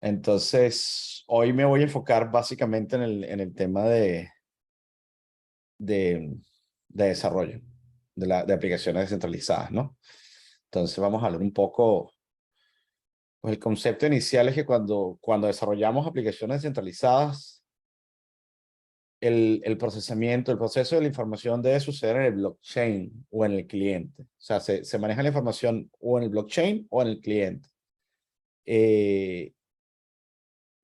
Entonces, hoy me voy a enfocar básicamente en el tema de, de desarrollo de aplicaciones descentralizadas, ¿no? Entonces, vamos a hablar un poco. Pues el concepto inicial es que cuando desarrollamos aplicaciones descentralizadas, el procesamiento, el proceso de la información debe suceder en el blockchain o en el cliente. O sea, se maneja la información o en el blockchain o en el cliente. Eh,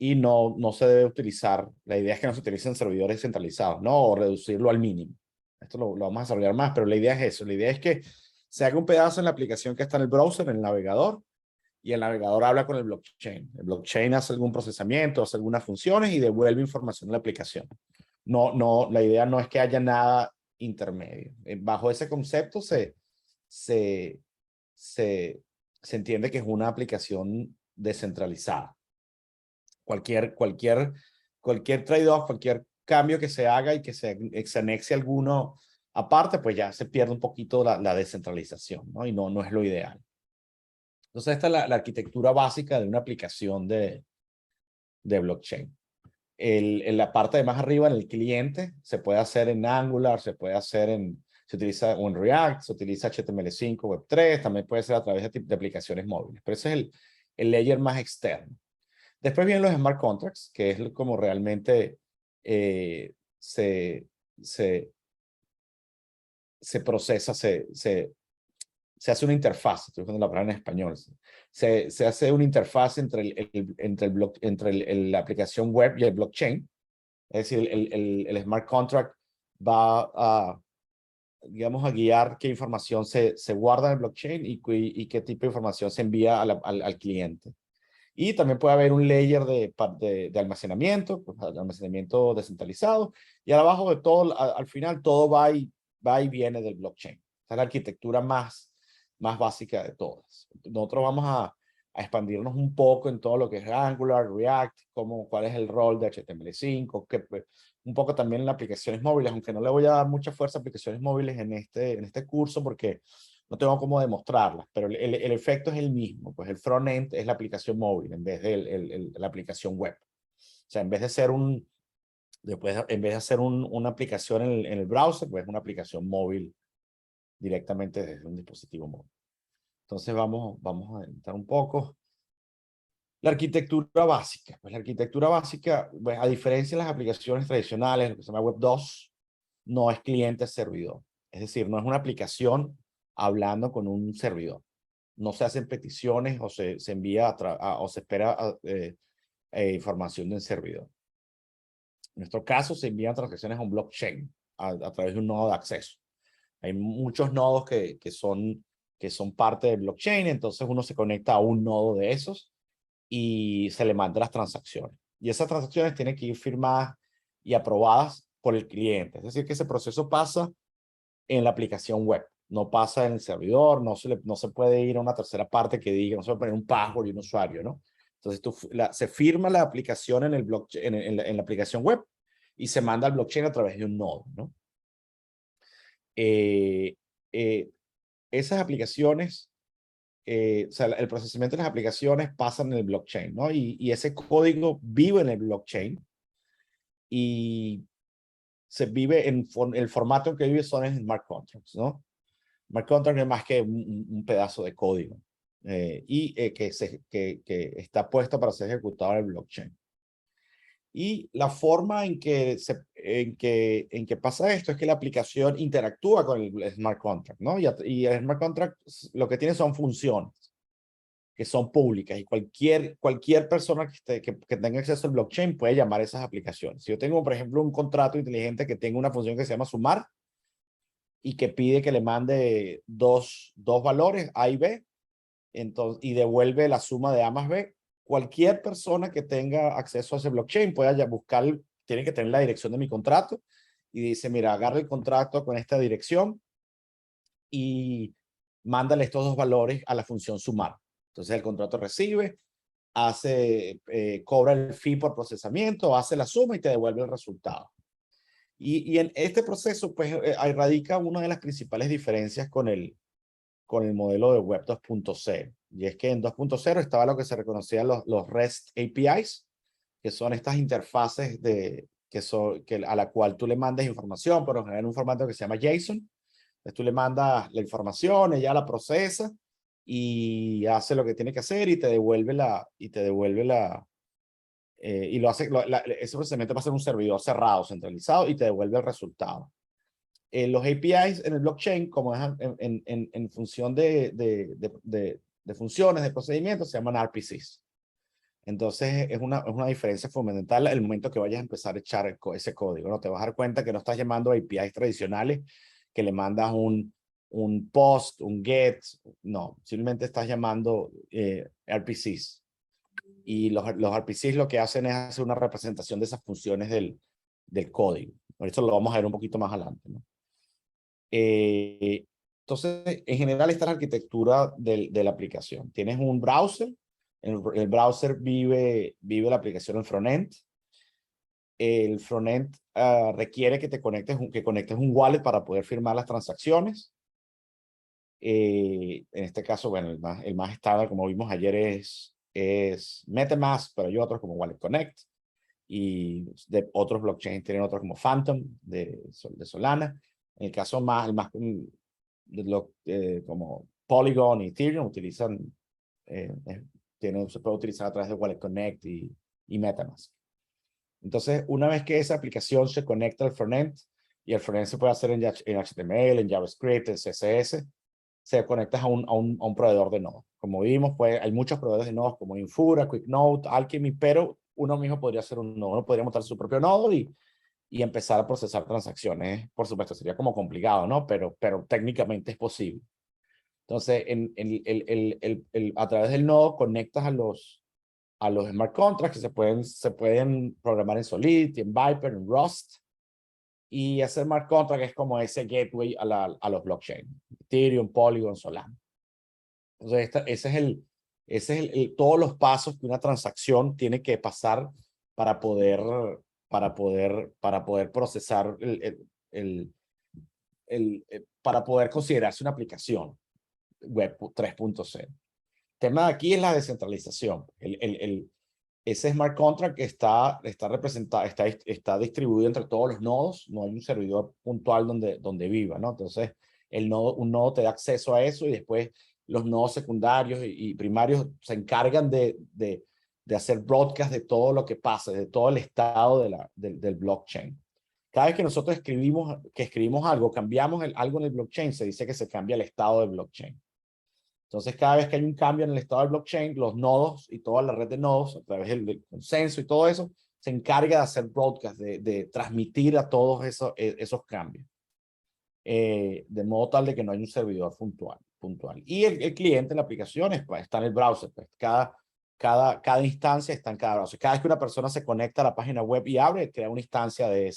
y no se debe utilizar, la idea es que no se utilicen servidores centralizados, ¿no? O reducirlo al mínimo. Esto lo vamos a desarrollar más, pero la idea es eso. La idea es que se haga un pedazo en la aplicación que está en el browser, en el navegador, y el navegador habla con el blockchain. El blockchain hace algún procesamiento, hace algunas funciones y devuelve información a la aplicación. La idea no es que haya nada intermedio. Bajo ese concepto se, se entiende que es una aplicación descentralizada. Cualquier trade-off, cualquier cambio que se haga y que se anexe alguno aparte, pues ya se pierde un poquito la descentralización, ¿no? Y no es lo ideal. Entonces, esta es la arquitectura básica de una aplicación de blockchain. En la parte de más arriba, en el cliente, se puede hacer en Angular, se utiliza o en React, se utiliza HTML5, Web3, también puede ser a través de aplicaciones móviles. Pero ese es el layer más externo. Después vienen los smart contracts, que es como realmente se procesa, se hace una interfaz, estoy usando la palabra en español, se hace una interfaz entre la aplicación web y el blockchain. Es decir, el smart contract va digamos, a guiar qué información se guarda en el blockchain y qué tipo de información se envía al cliente. Y también puede haber un layer de almacenamiento, pues, almacenamiento descentralizado, y abajo de todo, al final, todo va y viene del blockchain. Esta es la arquitectura más básica de todas. Nosotros vamos a expandirnos un poco en todo lo que es Angular, React, cuál es el rol de HTML5, pues, un poco también en las aplicaciones móviles, aunque no le voy a dar mucha fuerza a aplicaciones móviles en este curso porque no tengo cómo demostrarlas, pero el efecto es el mismo. Pues el front-end es la aplicación móvil en vez de la aplicación web. O sea, en vez de hacer una aplicación en el browser, pues es una aplicación móvil directamente desde un dispositivo móvil. Entonces vamos a entrar un poco. La arquitectura básica. Pues la arquitectura básica, pues, a diferencia de las aplicaciones tradicionales, lo que se llama Web 2, no es cliente-servidor. Es decir, no es una aplicación hablando con un servidor. No se hacen peticiones o se envía o se espera información de un servidor. En nuestro caso, se envían transacciones a un blockchain a través de un nodo de acceso. Hay muchos nodos que son parte del blockchain, entonces uno se conecta a un nodo de esos y se le manda las transacciones. Y esas transacciones tienen que ir firmadas y aprobadas por el cliente. Es decir, que ese proceso pasa en la aplicación web, no pasa en el servidor, no se puede ir a una tercera parte que diga, no se puede poner un password y un usuario, ¿no? Entonces se firma la aplicación en el blockchain, en la aplicación web y se manda al blockchain a través de un nodo, ¿no? Eh, eh, Esas aplicaciones, o sea, el procesamiento de las aplicaciones pasa en el blockchain, ¿no? Y ese código vive en el blockchain y se vive en el formato en que vive son en smart contracts, ¿no? Smart contract no es más que un pedazo de código que está puesto para ser ejecutado en el blockchain. Y la forma en que pasa esto es que la aplicación interactúa con el smart contract, ¿no? Y el smart contract lo que tiene son funciones que son públicas y cualquier persona que tenga acceso al blockchain puede llamar a esas aplicaciones. Si yo tengo, por ejemplo, un contrato inteligente que tenga una función que se llama sumar y que pide que le mande dos valores, A y B, y devuelve la suma de A más B, cualquier persona que tenga acceso a ese blockchain puede buscar, tiene que tener la dirección de mi contrato y dice, mira, agarra el contrato con esta dirección y mándale estos dos valores a la función sumar. Entonces el contrato recibe, cobra el fee por procesamiento, hace la suma y te devuelve el resultado. Y en este proceso, pues, radica una de las principales diferencias con el modelo de Web 2.0. Y es que en 2.0 estaba lo que se reconocían los REST APIs, que son estas interfaces a la cual tú le mandas información, pero en un formato que se llama JSON. Entonces tú le mandas la información, ella la procesa y hace lo que tiene que hacer y te devuelve y lo hace, ese procedimiento va a ser un servidor cerrado, centralizado, y te devuelve el resultado. Los APIs en el blockchain, como es en función de funciones, de procedimientos, se llaman RPCs. Entonces, es una diferencia fundamental el momento que vayas a empezar a echar ese código, ¿no? Te vas a dar cuenta que no estás llamando APIs tradicionales, que le mandas un post, un get, no, simplemente estás llamando RPCs. Y los RPCs lo que hacen es hacer una representación de esas funciones del código. Por eso lo vamos a ver un poquito más adelante, ¿no? Entonces, en general, esta es la arquitectura de la aplicación. Tienes un browser. El browser vive la aplicación en frontend. El frontend requiere que conectes un wallet para poder firmar las transacciones. En este caso, bueno, el más estándar, como vimos ayer, es MetaMask, pero hay otros como Wallet Connect. Y de otros blockchains tienen otros como Phantom de Solana. En el caso como Polygon y Ethereum utilizan, se puede utilizar a través de Wallet Connect y MetaMask. Entonces, una vez que esa aplicación se conecta al frontend, y el frontend se puede hacer en HTML, en JavaScript, en CSS, se conecta a un proveedor de nodos. Como vimos, pues hay muchos proveedores de nodos como Infura, QuickNode, Alchemy, pero uno mismo podría hacer un nodo, uno podría montar su propio nodo y empezar a procesar transacciones. Por supuesto, sería como complicado, ¿no? Pero técnicamente es posible. Entonces, a través del nodo conectas a los smart contracts que se pueden programar en Solidity, en Viper, en Rust. Y ese smart contract es como ese gateway a los blockchains. Ethereum, Polygon, Solana. Entonces, ese es todos los pasos que una transacción tiene que pasar para poder procesar para poder considerarse una aplicación web 3.0. El tema de aquí es la descentralización. Ese smart contract está representado, está distribuido entre todos los nodos. No hay un servidor puntual donde viva, ¿no? Entonces, un nodo te da acceso a eso y después los nodos secundarios y primarios se encargan de hacer broadcast de todo lo que pasa, de todo el estado del blockchain. Cada vez que nosotros escribimos algo, cambiamos algo en el blockchain, se dice que se cambia el estado del blockchain. Entonces, cada vez que hay un cambio en el estado del blockchain, los nodos y toda la red de nodos, a través del consenso y todo eso, se encarga de hacer broadcast, de transmitir a todos esos cambios. De modo tal de que no hay un servidor puntual. Y el cliente en la aplicación está en el browser. Pues. Cada instancia está en cada browser. Cada vez que una persona se conecta a la página web y abre, crea una instancia de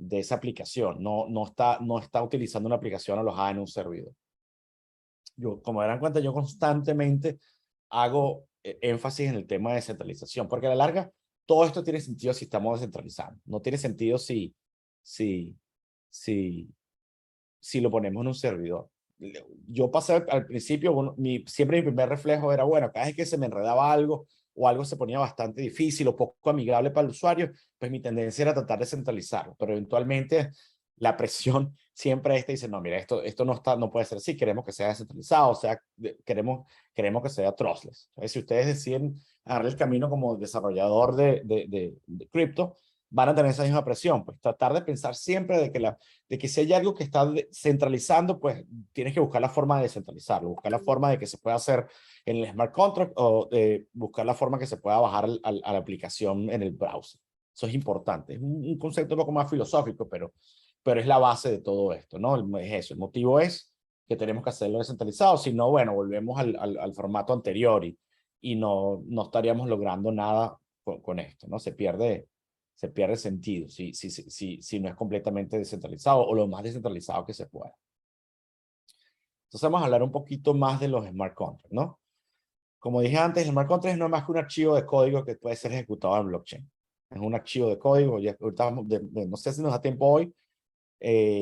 esa aplicación. No está utilizando una aplicación alojada en un servidor. Como darán cuenta, yo constantemente hago énfasis en el tema de descentralización, porque a la larga todo esto tiene sentido si estamos descentralizando. No tiene sentido si lo ponemos en un servidor. Yo pasé al principio, siempre mi primer reflejo era, bueno, cada vez que se me enredaba algo o algo se ponía bastante difícil o poco amigable para el usuario, pues mi tendencia era tratar de centralizarlo, pero eventualmente la presión siempre dice, no, mira, esto no puede ser así, queremos que sea descentralizado, o sea, queremos que sea trustless. Entonces, si ustedes deciden agarrar el camino como desarrollador de cripto, van a tener esa misma presión, pues tratar de pensar siempre de que si hay algo que está centralizando, pues tienes que buscar la forma de descentralizarlo, buscar la forma de que se pueda hacer en el smart contract o buscar la forma que se pueda bajar a la aplicación en el browser. Eso es importante. Es un concepto un poco más filosófico, pero es la base de todo esto, ¿no? Es eso. El motivo es que tenemos que hacerlo descentralizado, si no, bueno, volvemos al formato anterior y no estaríamos logrando nada con esto, ¿no? Se pierde sentido si no es completamente descentralizado o lo más descentralizado que se pueda. Entonces vamos a hablar un poquito más de los smart contracts, ¿no? Como dije antes, el smart contract no es más que un archivo de código que puede ser ejecutado en blockchain. Es un archivo de código, ya, ahorita no sé si nos da tiempo hoy,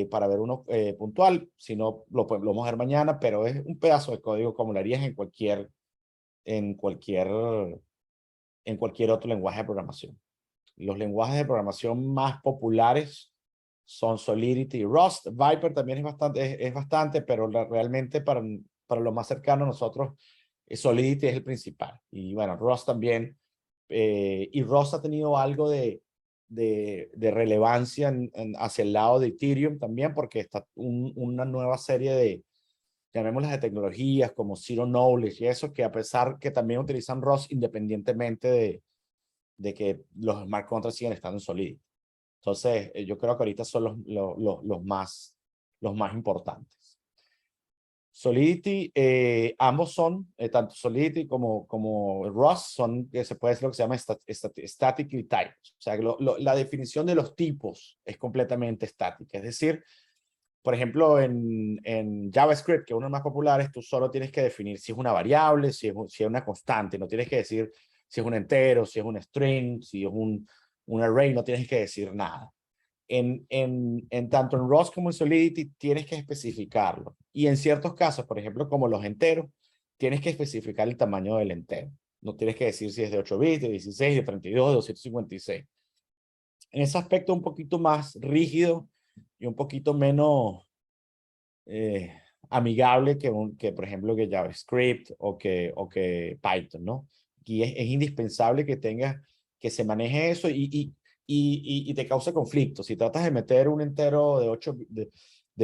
para ver uno puntual. Si no, lo vamos a ver mañana, pero es un pedazo de código como lo harías en cualquier, en cualquier otro lenguaje de programación. Los lenguajes de programación más populares son Solidity y Rust. Viper también es bastante, pero realmente para lo más cercano a nosotros, Solidity es el principal. Y bueno, Rust también. Y Rust ha tenido algo de relevancia hacia el lado de Ethereum también, porque está una nueva serie de, llamémoslas, de tecnologías como Zero Knowledge y eso, que a pesar que también utilizan Rust independientemente de que los smart contracts siguen estando en Solidity. Entonces, yo creo que ahorita son los más importantes. Solidity, ambos son, tanto Solidity como Rust, son, que se puede decir lo que se llama statically typed. O sea, la definición de los tipos es completamente estática. Es decir, por ejemplo, en JavaScript, que es uno de los más populares, tú solo tienes que definir si es una variable, si es una constante. No tienes que decir si es un entero, si es un string, si es un array, no tienes que decir nada. Tanto en Rust como en Solidity tienes que especificarlo. Y en ciertos casos, por ejemplo, como los enteros, tienes que especificar el tamaño del entero. No tienes que decir si es de 8 bits, de 16, de 32, de 256. En ese aspecto un poquito más rígido y un poquito menos amigable que, por ejemplo, que JavaScript o que Python, ¿no? Y es indispensable que tengas, que se maneje eso y te cause conflicto. Si tratas de meter un entero de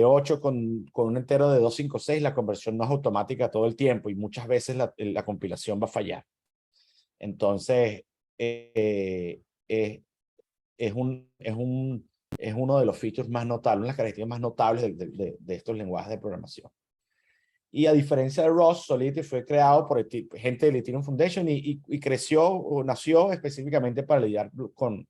8 con un entero de 256, la conversión no es automática todo el tiempo y muchas veces la compilación va a fallar. Entonces, es uno de los features más notables, una de las características más notables de estos lenguajes de programación. Y a diferencia de Rust, Solidity fue creado por gente del Ethereum Foundation y creció o nació específicamente para lidiar con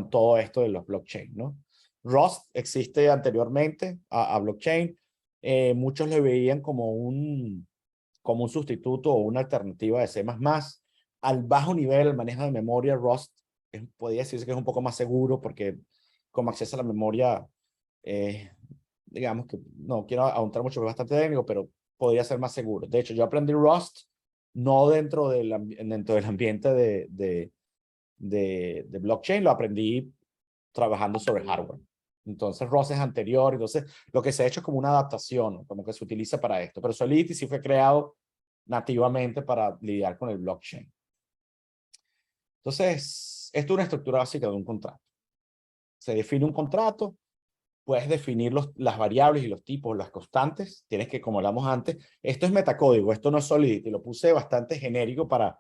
todo esto de los blockchain, ¿no? Rust existe anteriormente a blockchain. Muchos lo veían como un sustituto o una alternativa de C++. Al bajo nivel, el manejo de memoria, Rust podría decirse que es un poco más seguro porque como acceso a la memoria, digamos que no quiero ahondar mucho, es bastante técnico, pero podría ser más seguro. De hecho, yo aprendí Rust no dentro del ambiente de blockchain, lo aprendí trabajando sobre hardware. Entonces, Rust es anterior, entonces lo que se ha hecho es como una adaptación, como que se utiliza para esto, pero Solidity sí fue creado nativamente para lidiar con el blockchain. Entonces, esto es una estructura básica de un contrato. Se define un contrato, puedes definir las variables y los tipos, las constantes, tienes que, como hablamos antes, esto es metacódigo, esto no es Solidity, lo puse bastante genérico para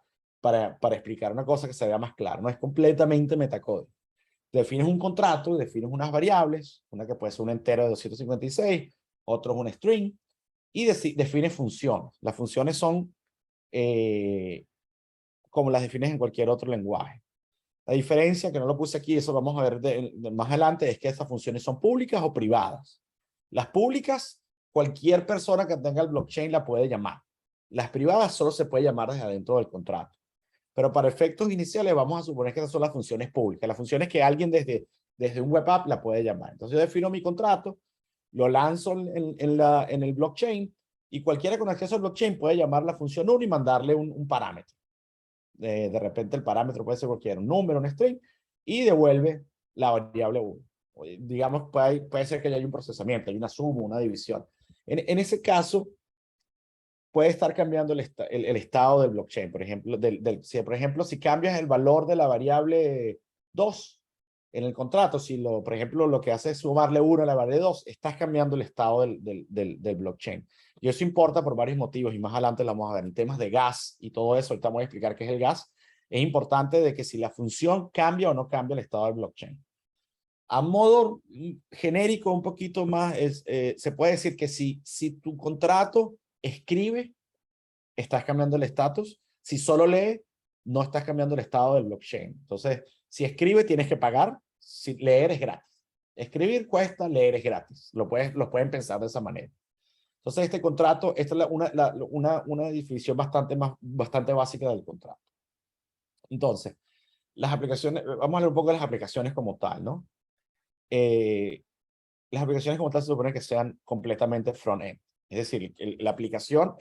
explicar una cosa que se vea más clara, no es completamente metacódigo. Defines un contrato, defines unas variables, una que puede ser un entero de 256, otro es un string, y defines funciones. Las funciones son como las defines en cualquier otro lenguaje. La diferencia, que no lo puse aquí, eso vamos a ver más adelante, es que estas funciones son públicas o privadas. Las públicas, cualquier persona que tenga el blockchain la puede llamar. Las privadas solo se puede llamar desde adentro del contrato. Pero para efectos iniciales vamos a suponer que esas son las funciones públicas, las funciones que alguien desde un web app la puede llamar. Entonces yo defino mi contrato, lo lanzo en el blockchain y cualquiera con acceso al blockchain puede llamar la función 1 y mandarle un parámetro. De repente el parámetro puede ser cualquier, un número, un string, y devuelve la variable 1. Digamos, puede ser que haya un procesamiento, hay una suma, una división. En ese caso, puede estar cambiando el estado del blockchain. Por ejemplo, si cambias el valor de la variable 2 en el contrato, por ejemplo, lo que hace es sumarle 1 a la variable 2, estás cambiando el estado del blockchain. Y eso importa por varios motivos, y más adelante lo vamos a ver en temas de gas y todo eso. Ahorita vamos a explicar qué es el gas. Es importante de que si la función cambia o no cambia el estado del blockchain. A modo genérico, un poquito más, se puede decir que si tu contrato escribe, estás cambiando el estatus. Si solo lee, no estás cambiando el estado del blockchain. Entonces, si escribe, tienes que pagar. Si leer es gratis. Escribir cuesta, leer es gratis. Lo pueden pensar de esa manera. Entonces, este contrato, esta es una definición bastante básica del contrato. Entonces, las aplicaciones, vamos a hablar un poco de las aplicaciones como tal, ¿no? las aplicaciones como tal se supone que sean completamente front-end. Es decir, la aplicación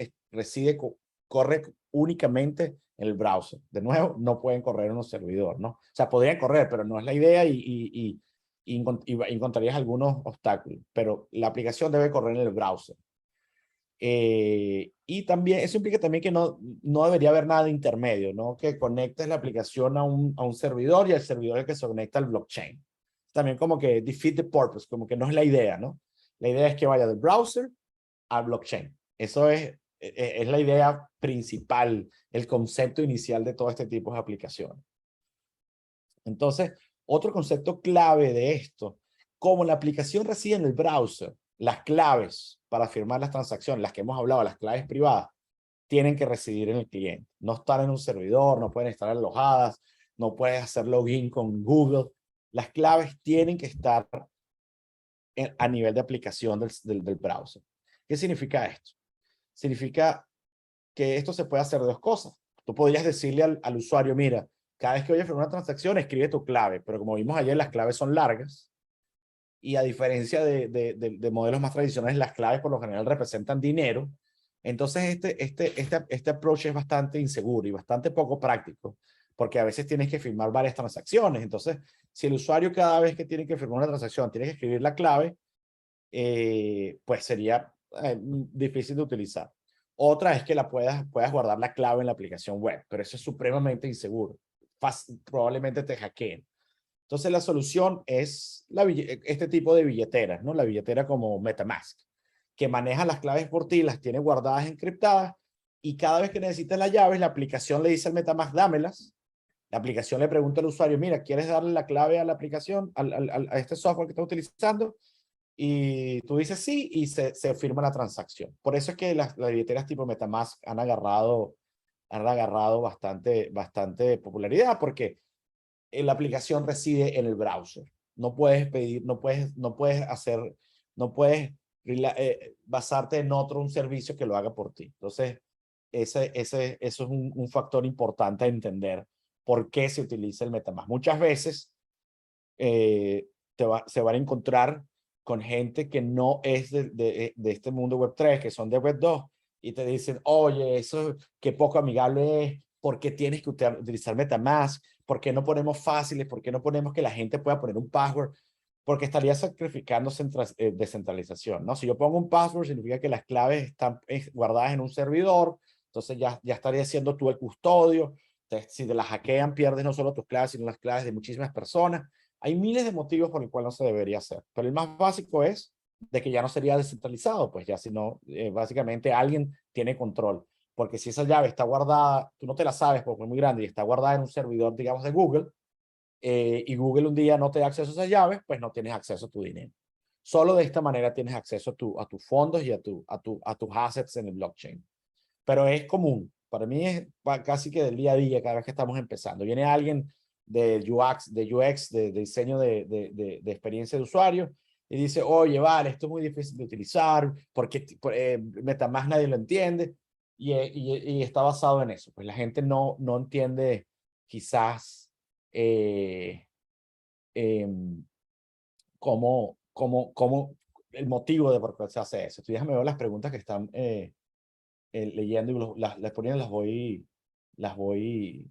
corre únicamente en el browser. De nuevo, no pueden correr en un servidor, ¿no? O sea, podrían correr, pero no es la idea y encontrarías algunos obstáculos. Pero la aplicación debe correr en el browser. Y también, eso implica también que no debería haber nada de intermedio, ¿no? Que conectes la aplicación a un servidor y el servidor es el que se conecta al blockchain. También como que defeat the purpose, como que no es la idea, ¿no? La idea es que vaya del browser al blockchain. Eso es la idea principal, el concepto inicial de todo este tipo de aplicaciones. Entonces, otro concepto clave de esto, como la aplicación reside en el browser, las claves para firmar las transacciones, las que hemos hablado, las claves privadas, tienen que residir en el cliente. No estar en un servidor, no pueden estar alojadas, no puedes hacer login con Google. Las claves tienen que estar a nivel de aplicación del browser. ¿Qué significa esto? Significa que esto se puede hacer de dos cosas. Tú podrías decirle al usuario, mira, cada vez que vayas a hacer una transacción, escribe tu clave, pero como vimos ayer, las claves son largas y a diferencia de modelos más tradicionales, las claves por lo general representan dinero. Entonces, este approach es bastante inseguro y bastante poco práctico, porque a veces tienes que firmar varias transacciones. Entonces, si el usuario cada vez que tiene que firmar una transacción tiene que escribir la clave, pues sería difícil de utilizar. Otra es que puedas guardar la clave en la aplicación web, pero eso es supremamente inseguro. Probablemente te hackeen. Entonces la solución es este tipo de billeteras, ¿no? La billetera como MetaMask, que maneja las claves por ti, las tiene guardadas encriptadas y cada vez que necesites las llaves, la aplicación le dice al MetaMask, dámelas. La aplicación le pregunta al usuario, mira, ¿quieres darle la clave a la aplicación, a este software que estás utilizando? Y tú dices sí y se firma la transacción. Por eso es que las billeteras tipo MetaMask han agarrado bastante popularidad porque la aplicación reside en el browser. No puedes pedir, no puedes basarte en un servicio que lo haga por ti. Entonces, eso es un factor importante a entender por qué se utiliza el MetaMask. Muchas veces se van a encontrar con gente que no es de este mundo Web3, que son de Web2, y te dicen, oye, eso qué poco amigable es, ¿por qué tienes que utilizar MetaMask? ¿Por qué no ponemos fáciles? ¿Por qué no ponemos que la gente pueda poner un password? Porque estaría sacrificando descentralización, ¿no? Si yo pongo un password, significa que las claves están guardadas en un servidor, entonces ya estaría siendo tú el custodio. Entonces, si te las hackean, pierdes no solo tus claves, sino las claves de muchísimas personas. Hay miles de motivos por el cual no se debería hacer, pero el más básico es de que ya no sería descentralizado, pues ya sino básicamente alguien tiene control, porque si esa llave está guardada, tú no te la sabes porque es muy grande y está guardada en un servidor, digamos, de Google, y Google un día no te da acceso a esas llaves, pues no tienes acceso a tu dinero. Solo de esta manera tienes acceso a tus fondos y a tus assets en el blockchain. Pero es común. Para mí es casi que del día a día cada vez que estamos empezando. Viene alguien de UX, de diseño de experiencia de usuario y dice, oye, vale, esto es muy difícil de utilizar porque MetaMask nadie lo entiende y está basado en eso. Pues la gente no entiende quizás em, cómo el motivo de por qué se hace eso. Tú déjame ver las preguntas que están leyendo y las poniendo, las voy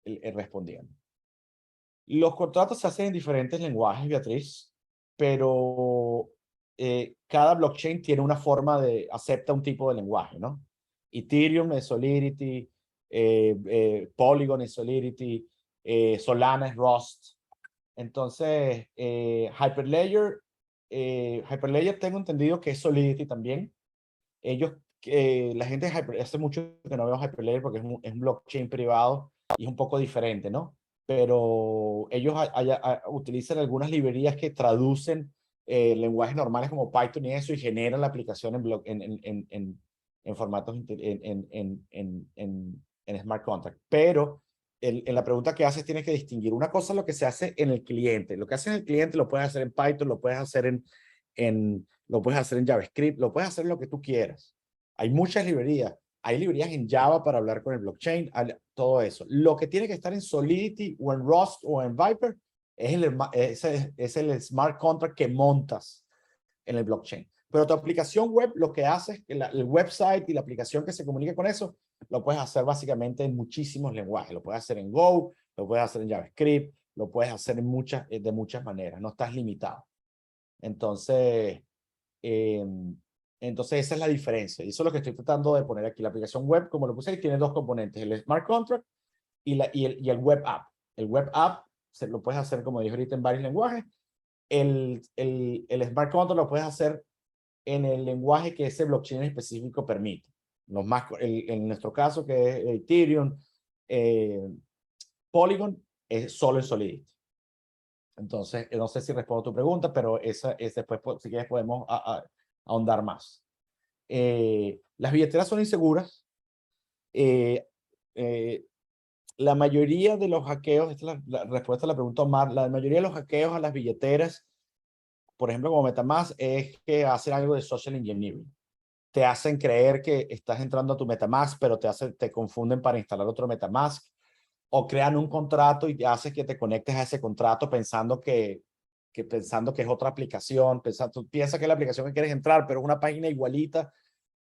respondiendo. Los contratos se hacen en diferentes lenguajes, Beatriz, pero cada blockchain tiene una forma acepta un tipo de lenguaje, ¿no? Ethereum es Solidity, Polygon es Solidity, Solana es Rust. Entonces, Hyperledger tengo entendido que es Solidity también. La gente hace mucho que no veo Hyperledger porque es un blockchain privado y es un poco diferente, ¿no? Pero ellos utilizan algunas librerías que traducen lenguajes normales como Python y eso y generan la aplicación en formatos en smart contract. Pero en la pregunta que haces tienes que distinguir una cosa, lo que se hace en el cliente. Lo que hace en el cliente lo puedes hacer en Python, lo puedes hacer lo puedes hacer en JavaScript, lo puedes hacer en lo que tú quieras. Hay muchas librerías. Hay librerías en Java para hablar con el blockchain, todo eso. Lo que tiene que estar en Solidity o en Rust o en Viper es el smart contract que montas en el blockchain. Pero tu aplicación web lo que hace es que el website y la aplicación que se comunique con eso, lo puedes hacer básicamente en muchísimos lenguajes. Lo puedes hacer en Go, lo puedes hacer en JavaScript, lo puedes hacer de muchas maneras. No estás limitado. Entonces, eh, esa es la diferencia. Y eso es lo que estoy tratando de poner aquí. La aplicación web, como lo puse ahí, tiene dos componentes, el smart contract y el web app. El web app se lo puedes hacer, como dije ahorita, en varios lenguajes. El smart contract lo puedes hacer en el lenguaje que ese blockchain específico permite. En nuestro caso, que es Ethereum, Polygon, es solo en Solidity. Entonces, no sé si respondo a tu pregunta, pero después, si quieres, podemos ahondar más. Las billeteras son inseguras. La mayoría de los hackeos, esta es la respuesta a la pregunta Omar, la mayoría de los hackeos a las billeteras, por ejemplo, como MetaMask, es que hacen algo de social engineering. Te hacen creer que estás entrando a tu MetaMask, pero te confunden para instalar otro MetaMask, o crean un contrato y te hace que te conectes a ese contrato pensando que es otra aplicación, tú piensas que es la aplicación que quieres entrar, pero es una página igualita,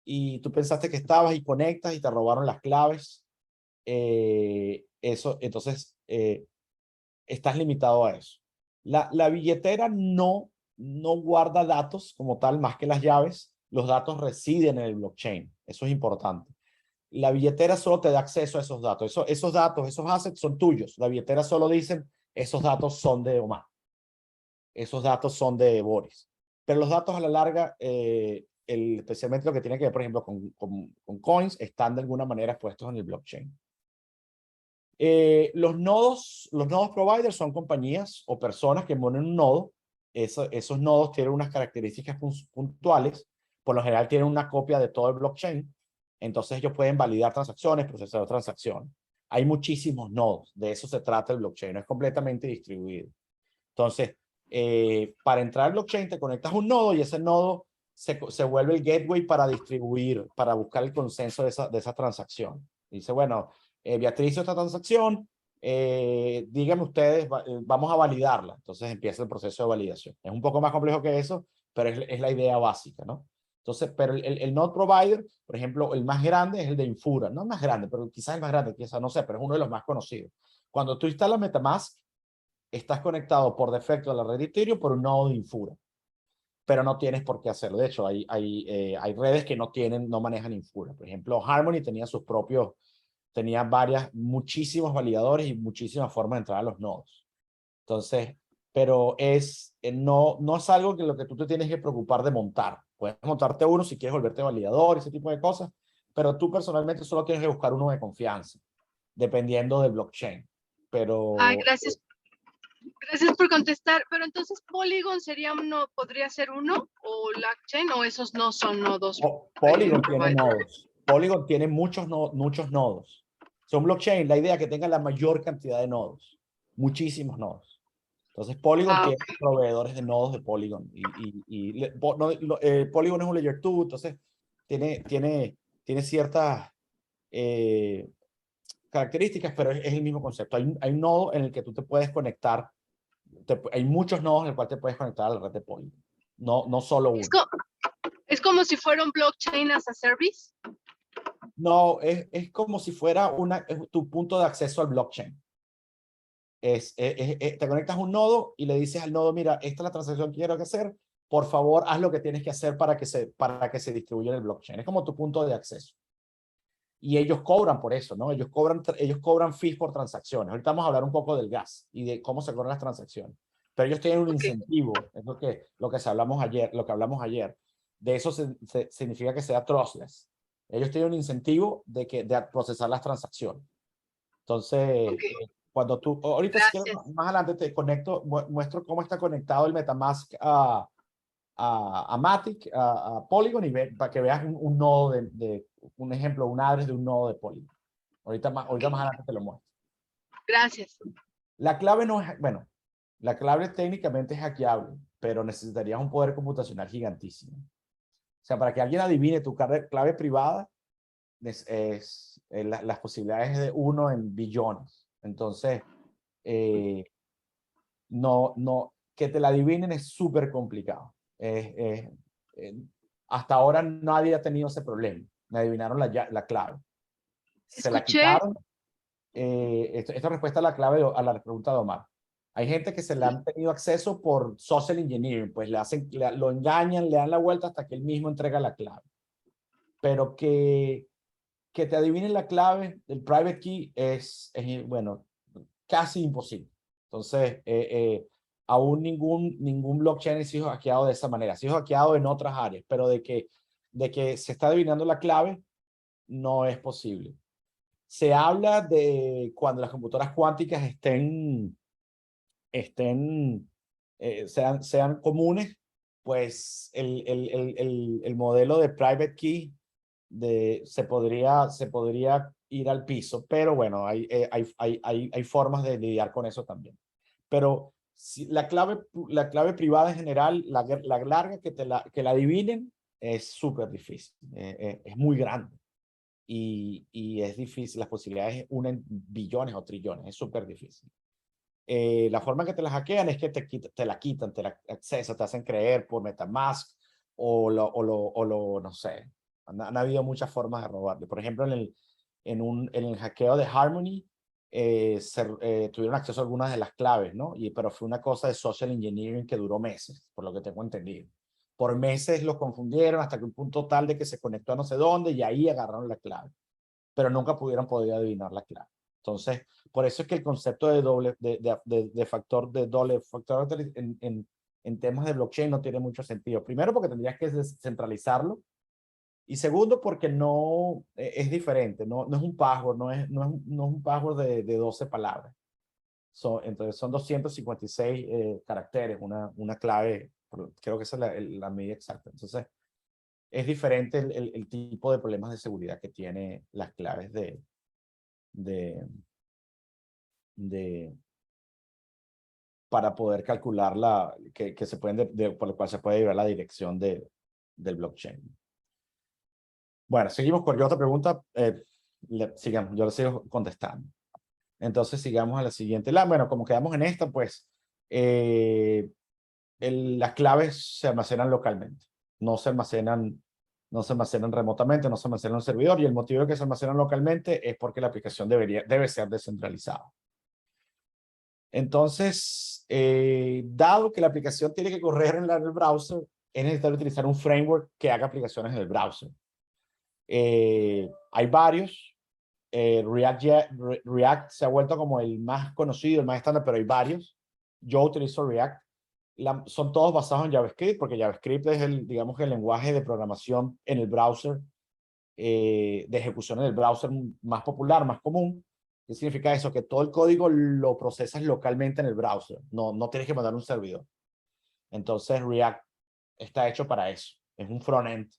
y tú pensaste que estabas y conectas y te robaron las claves. Entonces, estás limitado a eso. La billetera no guarda datos como tal, más que las llaves. Los datos residen en el blockchain. Eso es importante. La billetera solo te da acceso a esos datos. Esos datos, esos assets son tuyos. La billetera solo dice, esos datos son de Omar. Esos datos son de Boris. Pero los datos a la larga, especialmente lo que tiene que ver, por ejemplo, con coins, están de alguna manera puestos en el blockchain. Los nodos providers son compañías o personas que ponen un nodo. Esos nodos tienen unas características puntuales. Por lo general tienen una copia de todo el blockchain. Entonces ellos pueden validar transacciones, procesar transacciones. Hay muchísimos nodos. De eso se trata el blockchain. No es completamente distribuido. Entonces, para entrar al blockchain te conectas a un nodo y ese nodo se vuelve el gateway para distribuir, para buscar el consenso de esa transacción. Dice, bueno, Beatriz hizo esta transacción, díganme ustedes, vamos a validarla. Entonces empieza el proceso de validación. Es un poco más complejo que eso, pero es la idea básica, ¿no? Entonces, pero el node provider, por ejemplo, el más grande es el de Infura. No el más grande, pero quizás el más grande, quizás no sé, pero es uno de los más conocidos. Cuando tú instalas MetaMask, estás conectado por defecto a la red Ethereum por un nodo de Infura, pero no tienes por qué hacerlo. De hecho, hay redes que no manejan Infura. Por ejemplo, Harmony tenía muchísimos validadores y muchísimas formas de entrar a los nodos. Entonces, pero no es algo que lo que tú te tienes que preocupar de montar. Puedes montarte uno si quieres volverte validador, ese tipo de cosas, pero tú personalmente solo tienes que buscar uno de confianza, dependiendo del blockchain. Pero Gracias. Gracias por contestar. Pero entonces Polygon podría ser uno, o LangChain, o esos no son nodos. Polygon tiene nodos. Polygon tiene muchos nodos. Son blockchain, la idea es que tenga la mayor cantidad de nodos. Muchísimos nodos. Entonces, Polygon tiene proveedores de nodos de Polygon. Polygon es un layer 2, entonces tiene ciertas características, pero es el mismo concepto. Hay un nodo en el que tú te puedes conectar. Hay muchos nodos en el cual te puedes conectar a la red de Polygon. No solo uno. ¿Es como si fuera un blockchain as a service? No, es como si fuera tu punto de acceso al blockchain. Te conectas a un nodo y le dices al nodo, mira, esta es la transacción que quiero hacer, por favor, haz lo que tienes que hacer para que se distribuya en el blockchain. Es como tu punto de acceso. Y ellos cobran por eso, ¿no? Ellos cobran fees por transacciones. Ahorita vamos a hablar un poco del gas y de cómo se cobran las transacciones. Pero ellos tienen un incentivo, es lo que hablamos ayer. De eso significa que sea trustless. Ellos tienen un incentivo de procesar las transacciones. Entonces, cuando ahorita si quieres, más adelante muestro cómo está conectado el MetaMask a Matic, a Polygon, para que veas un nodo un ejemplo, un address de un nodo de Polygon. Ahorita más adelante te lo muestro. Gracias. La clave no es, bueno, la clave técnicamente es hackeable, pero necesitarías un poder computacional gigantísimo. O sea, para que alguien adivine tu clave privada, las posibilidades de 1 en billones. Entonces, que te la adivinen es súper complicado. Hasta ahora nadie ha tenido ese problema. Me adivinaron la clave. Se la Escuché, quitaron. Esta respuesta a la clave, a la pregunta de Omar. Hay gente que se le han tenido acceso por social engineering, pues lo engañan, le dan la vuelta hasta que él mismo entrega la clave. Pero que te adivinen la clave del private key es bueno, casi imposible. Entonces, aún ningún blockchain ha sido hackeado de esa manera. Ha sido hackeado en otras áreas, pero de que se está adivinando la clave, no es posible. Se habla de cuando las computadoras cuánticas sean comunes, pues el modelo de private key se podría ir al piso, pero bueno, hay formas de lidiar con eso también. Pero si la clave privada en general, la larga que la adivinen, es súper difícil, es muy grande. Y es difícil, las posibilidades unen billones o trillones, es súper difícil. La forma que te la hackean es que te la quitan, te la acceso, te hacen creer por MetaMask no sé. Han habido muchas formas de robarle. Por ejemplo, en el hackeo de Harmony, tuvieron acceso a algunas de las claves, ¿no? Pero fue una cosa de social engineering que duró meses, por lo que tengo entendido. Por meses los confundieron hasta que un punto tal de que se conectó a no sé dónde y ahí agarraron la clave. Pero nunca pudieron poder adivinar la clave. Entonces, por eso es que el concepto de doble factor en temas de blockchain no tiene mucho sentido. Primero, porque tendrías que descentralizarlo. Y segundo, porque no es diferente. No es un password, no es un password de 12 palabras. Entonces, son 256 caracteres, una clave. Creo que esa es la medida exacta. Entonces, es diferente el tipo de problemas de seguridad que tiene las claves para poder calcular que se pueden, por lo cual se puede llevar la dirección del blockchain. Bueno, seguimos con otra pregunta. Sigamos, yo le sigo contestando. Entonces, sigamos a la siguiente. Bueno, como quedamos en esta, pues, las claves se almacenan localmente. No se almacenan remotamente, no se almacenan en un servidor, y el motivo de que se almacenan localmente es porque la aplicación debe ser descentralizada. Entonces, dado que la aplicación tiene que correr en el browser, es necesario utilizar un framework que haga aplicaciones en el browser. Hay varios. React se ha vuelto como el más conocido, el más estándar, pero hay varios. Yo utilizo React. Son todos basados en JavaScript, porque JavaScript es digamos que el lenguaje de programación en el browser, de ejecución en el browser más popular, más común. ¿Qué significa eso? Que todo el código lo procesas localmente en el browser. No tienes que mandar un servidor. Entonces React está hecho para eso. Es un frontend,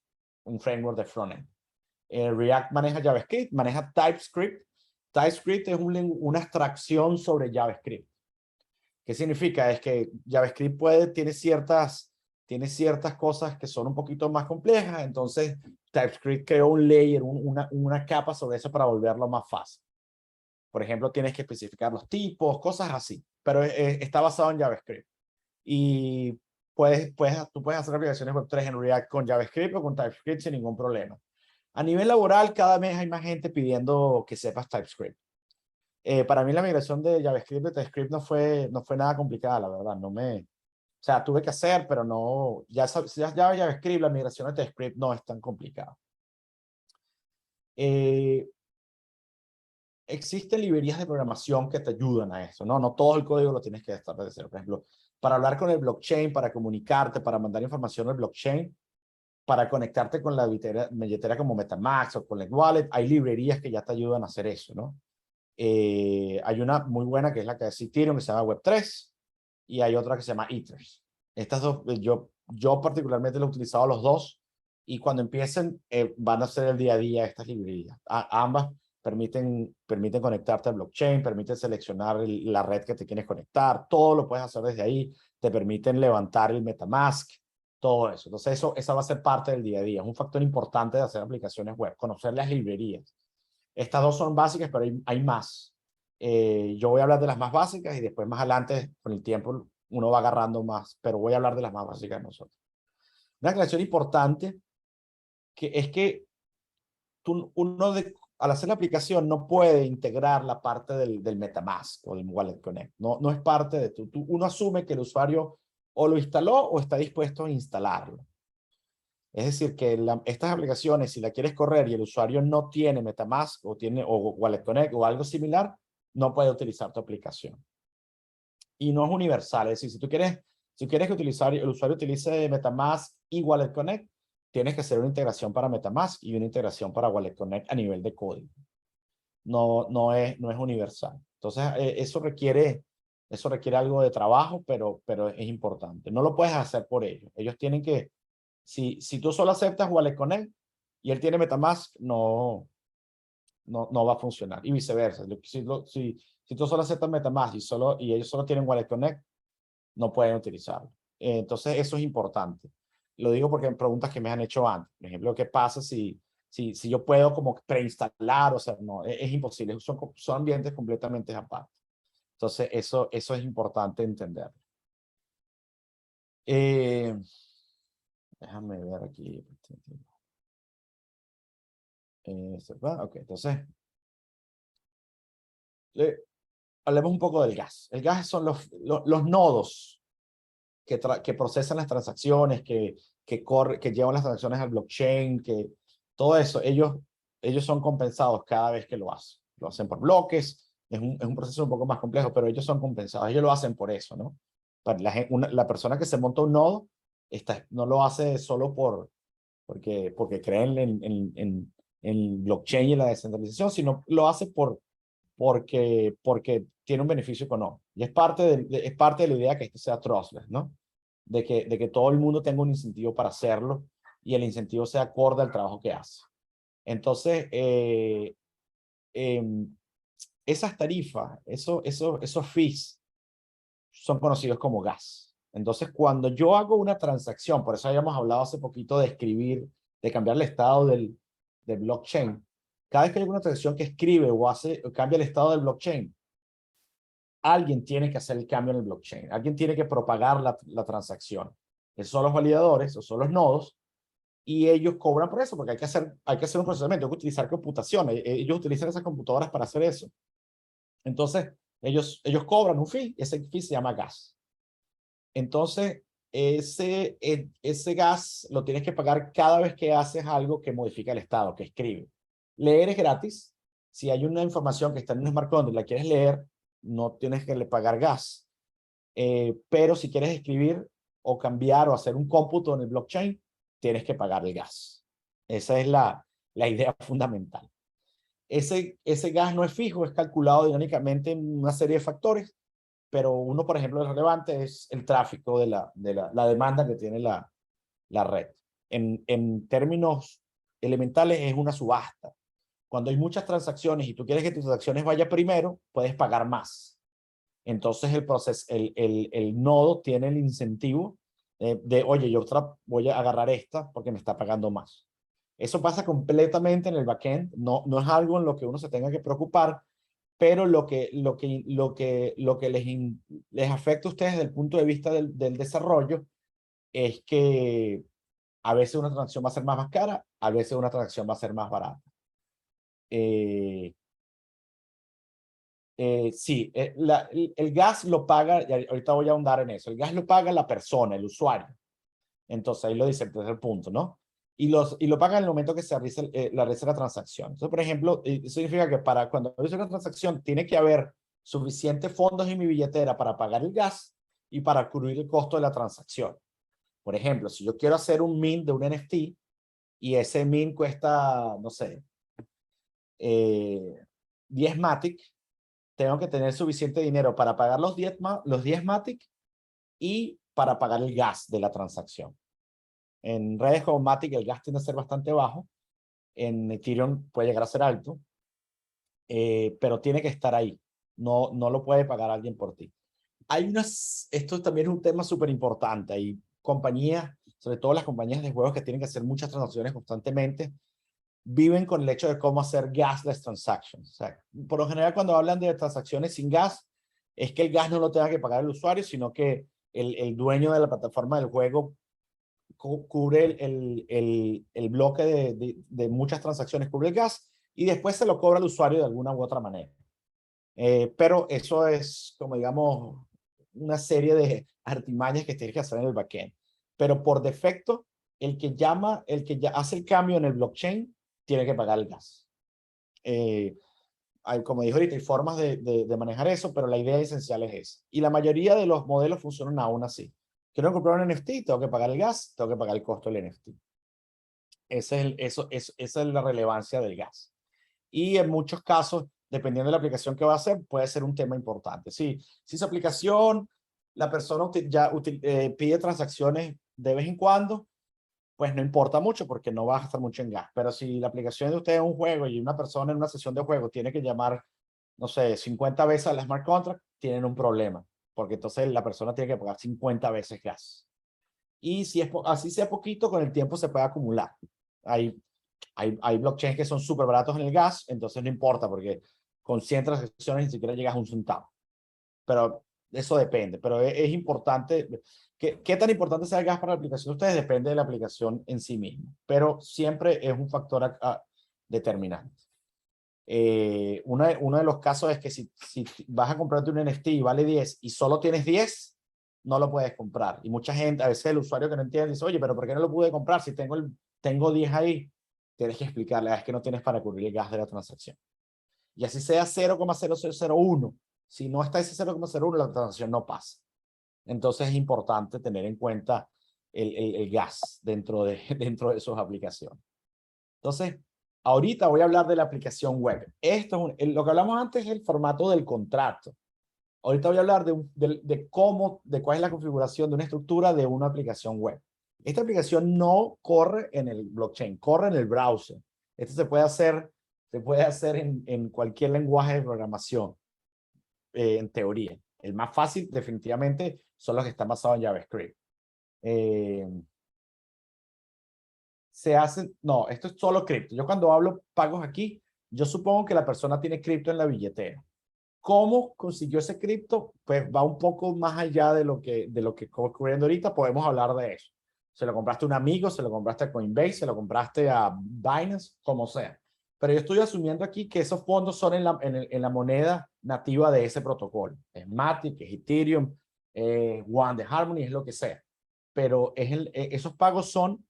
un framework de frontend. React maneja JavaScript, maneja TypeScript. TypeScript es una abstracción sobre JavaScript. ¿Qué significa? Es que JavaScript tiene ciertas cosas que son un poquito más complejas, entonces TypeScript creó un layer, una capa sobre eso para volverlo más fácil. Por ejemplo, tienes que especificar los tipos, cosas así, pero está basado en JavaScript. Y tú puedes hacer aplicaciones Web3 en React con JavaScript o con TypeScript sin ningún problema. A nivel laboral, cada mes hay más gente pidiendo que sepas TypeScript. Para mí la migración de JavaScript a TypeScript no fue nada complicada, la verdad. O sea, tuve que hacer, pero no, ya JavaScript, la migración a TypeScript no es tan complicada. Existen librerías de programación que te ayudan a eso, ¿no? No todo el código lo tienes que establecer. Por ejemplo, para hablar con el blockchain, para comunicarte, para mandar información al blockchain, para conectarte con la billetera como MetaMask o con el wallet, hay librerías que ya te ayudan a hacer eso, ¿no? Hay una muy buena que es la que es Ethereum, que se llama Web3, y hay otra que se llama Ethers. Estas dos, yo particularmente lo he utilizado los dos, y cuando empiecen van a ser el día a día estas librerías. Ambas permiten conectarte al blockchain, permiten seleccionar la red que te quieres conectar, todo lo puedes hacer desde ahí, te permiten levantar el MetaMask, todo eso. Entonces esa va a ser parte del día a día. Es un factor importante de hacer aplicaciones web, conocer las librerías. Estas dos son básicas, pero hay más. Yo voy a hablar de las más básicas y después más adelante, con el tiempo, uno va agarrando más, pero voy a hablar de las más básicas de nosotros. Una aclaración importante que es que al hacer la aplicación no puede integrar la parte del MetaMask o del Wallet Connect. No es parte de uno asume que el usuario o lo instaló o está dispuesto a instalarlo. Es decir, que estas aplicaciones, si la quieres correr y el usuario no tiene MetaMask o Wallet Connect o algo similar, no puede utilizar tu aplicación. Y no es universal. Es decir, si quieres que el usuario utilice MetaMask y Wallet Connect, tienes que hacer una integración para MetaMask y una integración para Wallet Connect a nivel de código. No es universal. Entonces, eso requiere algo de trabajo, pero es importante. No lo puedes hacer por ellos. Ellos tienen que, si tú solo aceptas Wallet Connect y él tiene MetaMask, no va a funcionar. Y viceversa. Si tú solo aceptas MetaMask y ellos solo tienen Wallet Connect, no pueden utilizarlo. Entonces, eso es importante. Lo digo porque en preguntas que me han hecho antes. Por ejemplo, ¿qué pasa si yo puedo como preinstalar? O sea, no, es imposible. Son ambientes completamente aparte. Entonces, eso es importante entender. Déjame ver aquí. Ok, entonces, hablemos un poco del gas. El gas son los nodos que procesan las transacciones, que llevan las transacciones al blockchain, que todo eso, ellos son compensados cada vez que lo hacen. Lo hacen por bloques, es un proceso un poco más complejo, pero ellos son compensados, ellos lo hacen por eso, ¿no? La persona que se monta un nodo no lo hace solo porque creen en el blockchain y la descentralización, sino lo hace porque tiene un beneficio económico. Y es parte de la idea que esto sea trustless, ¿no? De que todo el mundo tenga un incentivo para hacerlo y el incentivo sea acorde al trabajo que hace. Entonces, esas tarifas, esos fees, son conocidos como gas. Entonces, cuando yo hago una transacción, por eso habíamos hablado hace poquito de de cambiar el estado del blockchain. Cada vez que hay una transacción que escribe o cambia el estado del blockchain, alguien tiene que hacer el cambio en el blockchain. Alguien tiene que propagar la transacción. Esos son los validadores, esos son los nodos, y ellos cobran por eso, porque hay que hacer un procesamiento, hay que utilizar computación. Ellos utilizan esas computadoras para hacer eso. Entonces, ellos cobran un fee, ese fee se llama gas. Entonces, ese gas lo tienes que pagar cada vez que haces algo que modifica el estado, que escribe. Leer es gratis. Si hay una información que está en un smart contract y la quieres leer, no tienes que pagar gas. Pero si quieres escribir o cambiar o hacer un cómputo en el blockchain, tienes que pagar el gas. Esa es la idea fundamental. Ese gas no es fijo, es calculado dinámicamente en una serie de factores, pero uno, por ejemplo, el relevante es el tráfico de la demanda que tiene la red. En términos elementales es una subasta. Cuando hay muchas transacciones y tú quieres que tus transacciones vayan primero, puedes pagar más. Entonces el nodo tiene el incentivo oye, yo voy a agarrar esta porque me está pagando más. Eso pasa completamente en el backend, no es algo en lo que uno se tenga que preocupar, pero lo que les afecta a ustedes desde el punto de vista del desarrollo es que a veces una transacción va a ser más cara, a veces una transacción va a ser más barata. Sí, el gas lo paga, y ahorita voy a ahondar en eso, el gas lo paga la persona, el usuario. Entonces ahí lo dice el tercer punto, ¿no? Y lo paga en el momento que se realiza la transacción. Entonces, por ejemplo, eso significa que para cuando realiza una transacción tiene que haber suficientes fondos en mi billetera para pagar el gas y para cubrir el costo de la transacción. Por ejemplo, si yo quiero hacer un mint de un NFT y ese mint cuesta, no sé, 10 Matic, tengo que tener suficiente dinero para pagar los 10 Matic y para pagar el gas de la transacción. En redes como Matic el gas tiende a ser bastante bajo. En Ethereum puede llegar a ser alto, pero tiene que estar ahí. No lo puede pagar alguien por ti. Esto también es un tema súper importante. Hay compañías, sobre todo las compañías de juegos, que tienen que hacer muchas transacciones constantemente. viven con el hecho de cómo hacer gasless transactions. O sea, por lo general, cuando hablan de transacciones sin gas, es que el gas no lo tenga que pagar el usuario, sino que el dueño de la plataforma del juego cubre el bloque de muchas transacciones, cubre el gas y después se lo cobra al usuario de alguna u otra manera. Pero eso es, como digamos, una serie de artimañas que tienes que hacer en el backend. Pero por defecto, el que ya hace el cambio en el blockchain, tiene que pagar el gas. Como dijo ahorita, hay formas de manejar eso, pero la idea esencial es esa. Y la mayoría de los modelos funcionan aún así. Quiero comprar un NFT, tengo que pagar el gas, tengo que pagar el costo del NFT. Esa es la relevancia del gas. Y en muchos casos, dependiendo de la aplicación que va a hacer, puede ser un tema importante. Si esa aplicación, la persona pide transacciones de vez en cuando, pues no importa mucho porque no va a gastar mucho en gas. Pero si la aplicación de usted es un juego y una persona en una sesión de juego tiene que llamar, no sé, 50 veces al smart contract, tienen un problema. Porque entonces la persona tiene que pagar 50 veces gas. Y si así sea poquito, con el tiempo se puede acumular. Hay blockchains que son súper baratos en el gas, entonces no importa porque con 100 transacciones ni siquiera llegas a un centavo. Pero eso depende. Pero es importante. ¿Qué tan importante sea el gas para la aplicación de ustedes? Depende de la aplicación en sí misma. Pero siempre es un factor determinante. Uno de los casos es que si vas a comprarte un NFT y vale 10 y solo tienes 10, no lo puedes comprar. Y mucha gente, a veces el usuario que no entiende, dice, oye, pero ¿por qué no lo pude comprar si tengo 10 ahí? Tienes que explicarle, es que no tienes para cubrir el gas de la transacción. Y así sea 0,0001. Si no está ese 0,01, la transacción no pasa. Entonces es importante tener en cuenta el gas dentro de esas aplicaciones. Entonces, ahorita voy a hablar de la aplicación web. Lo que hablamos antes es el formato del contrato. Ahorita voy a hablar de cuál es la configuración de una estructura de una aplicación web. Esta aplicación no corre en el blockchain, corre en el browser. Esto se puede hacer en cualquier lenguaje de programación, en teoría. El más fácil, definitivamente, son los que están basados en JavaScript. No, esto es solo cripto. Yo cuando hablo pagos aquí, yo supongo que la persona tiene cripto en la billetera. ¿Cómo consiguió ese cripto? Pues va un poco más allá de lo que estamos cubriendo ahorita. Podemos hablar de eso. Se lo compraste a un amigo, se lo compraste a Coinbase, se lo compraste a Binance, como sea. Pero yo estoy asumiendo aquí que esos fondos son en la moneda nativa de ese protocolo. Es Matic, es Ethereum, One de Harmony, es lo que sea. Pero esos pagos son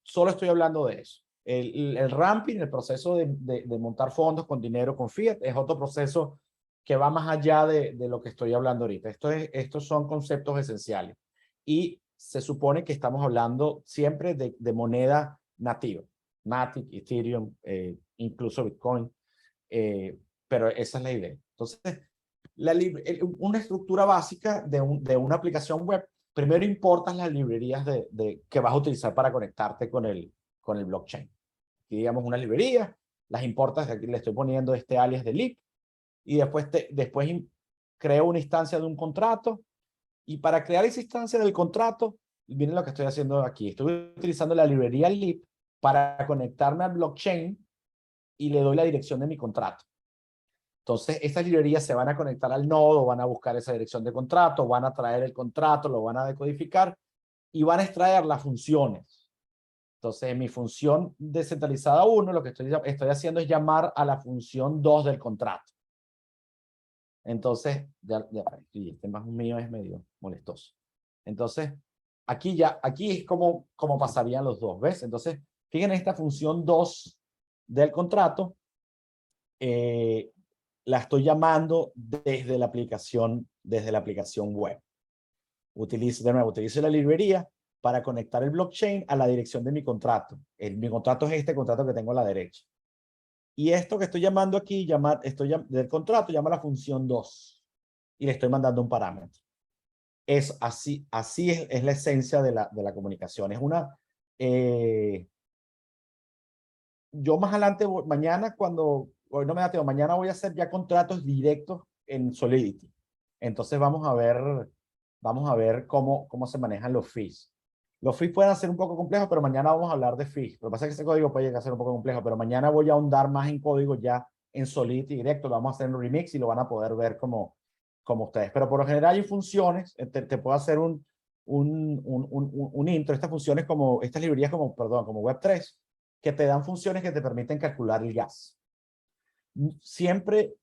solo estoy hablando de eso. El ramping, el proceso de montar fondos con dinero, con fiat, es otro proceso que va más allá de lo que estoy hablando ahorita. Estos son conceptos esenciales. Y se supone que estamos hablando siempre de moneda nativa. Matic, Ethereum, incluso Bitcoin. Pero esa es la idea. Entonces, una estructura básica de una aplicación web. Primero importas las librerías que vas a utilizar para conectarte con el blockchain. Aquí digamos una librería, las importas, aquí le estoy poniendo este alias de lib, y después creo una instancia de un contrato, y para crear esa instancia del contrato, miren lo que estoy haciendo aquí. Estoy utilizando la librería lib para conectarme al blockchain y le doy la dirección de mi contrato. Entonces, estas librerías se van a conectar al nodo, van a buscar esa dirección de contrato, van a traer el contrato, lo van a decodificar y van a extraer las funciones. Entonces, en mi función descentralizada 1, lo que estoy haciendo es llamar a la función 2 del contrato. Entonces, este más mío es medio molestoso. Entonces, aquí es como pasarían los dos, ¿ves? Entonces, fíjense esta función 2 del contrato, la estoy llamando desde la aplicación web. Utilizo la librería para conectar el blockchain a la dirección de mi contrato. Mi contrato es este contrato que tengo a la derecha. Y esto que estoy llamando aquí, del contrato, llama la función 2. Y le estoy mandando un parámetro. Es así es la esencia de la comunicación. Es yo más adelante, mañana, hoy no me da tiempo, mañana voy a hacer ya contratos directos en Solidity. Entonces vamos a ver cómo se manejan los fees. Los fees pueden ser un poco complejos, pero mañana vamos a hablar de fees. Lo que pasa es que ese código puede llegar a ser un poco complejo, pero mañana voy a ahondar más en código ya en Solidity directo. Lo vamos a hacer en Remix y lo van a poder ver como ustedes. Pero por lo general hay funciones, te puedo hacer un intro. Estas funciones estas librerías como Web3, que te dan funciones que te permiten calcular el gas. Siempre,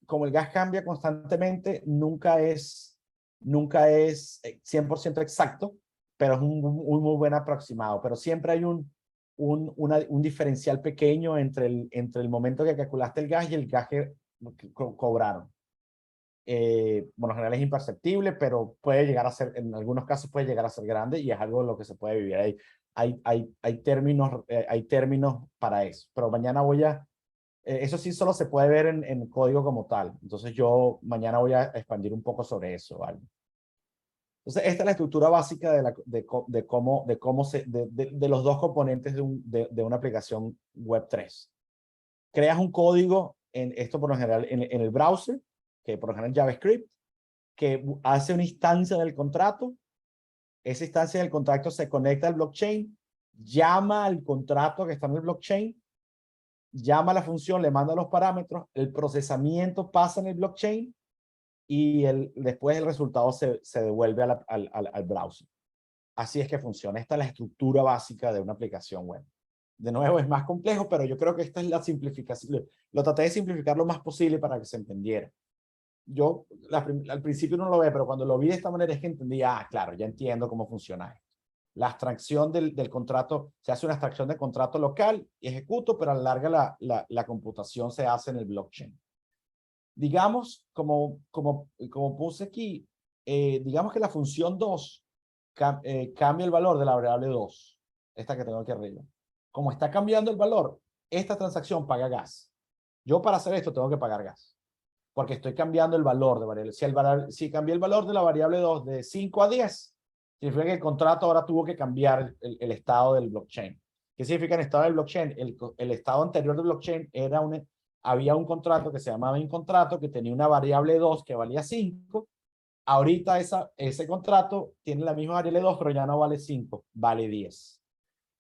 como el gas cambia constantemente, nunca es 100% exacto, pero es un muy buen aproximado. Pero siempre hay un diferencial pequeño entre el momento que calculaste el gas y el gas que cobraron. Bueno, en general es imperceptible, pero puede llegar a ser, en algunos casos puede llegar a ser grande y es algo de lo que se puede vivir. Hay términos para eso, pero mañana eso sí solo se puede ver en código como tal. Entonces yo mañana voy a expandir un poco sobre eso, ¿vale? Entonces esta es la estructura básica de los dos componentes de una aplicación Web3. Creas un código, esto por lo general en el browser, que por lo general es JavaScript, que hace una instancia del contrato. Esa instancia del contrato se conecta al blockchain, llama al contrato que está en el blockchain, llama a la función, le manda los parámetros, el procesamiento pasa en el blockchain y después el resultado se devuelve al browser. Así es que funciona. Esta es la estructura básica de una aplicación web. De nuevo, es más complejo, pero yo creo que esta es la simplificación. Lo traté de simplificar lo más posible para que se entendiera. Yo al principio no lo ve, pero cuando lo vi de esta manera es que entendí, claro, ya entiendo cómo funciona esto. La abstracción del contrato, se hace una abstracción del contrato local y ejecuto, pero a la larga la computación se hace en el blockchain. Digamos, como puse aquí, digamos que la función 2 cambia el valor de la variable 2, esta que tengo aquí arriba. Como está cambiando el valor, esta transacción paga gas. Yo para hacer esto tengo que pagar gas, porque estoy cambiando el valor de variable. Si cambié el valor de la variable 2 de 5 a 10, significa que el contrato ahora tuvo que cambiar el estado del blockchain. ¿Qué significa el estado del blockchain? El estado anterior del blockchain había un contrato que se llamaba incontrato, que tenía una variable 2 que valía 5. Ahorita ese contrato tiene la misma variable 2, pero ya no vale 5, vale 10.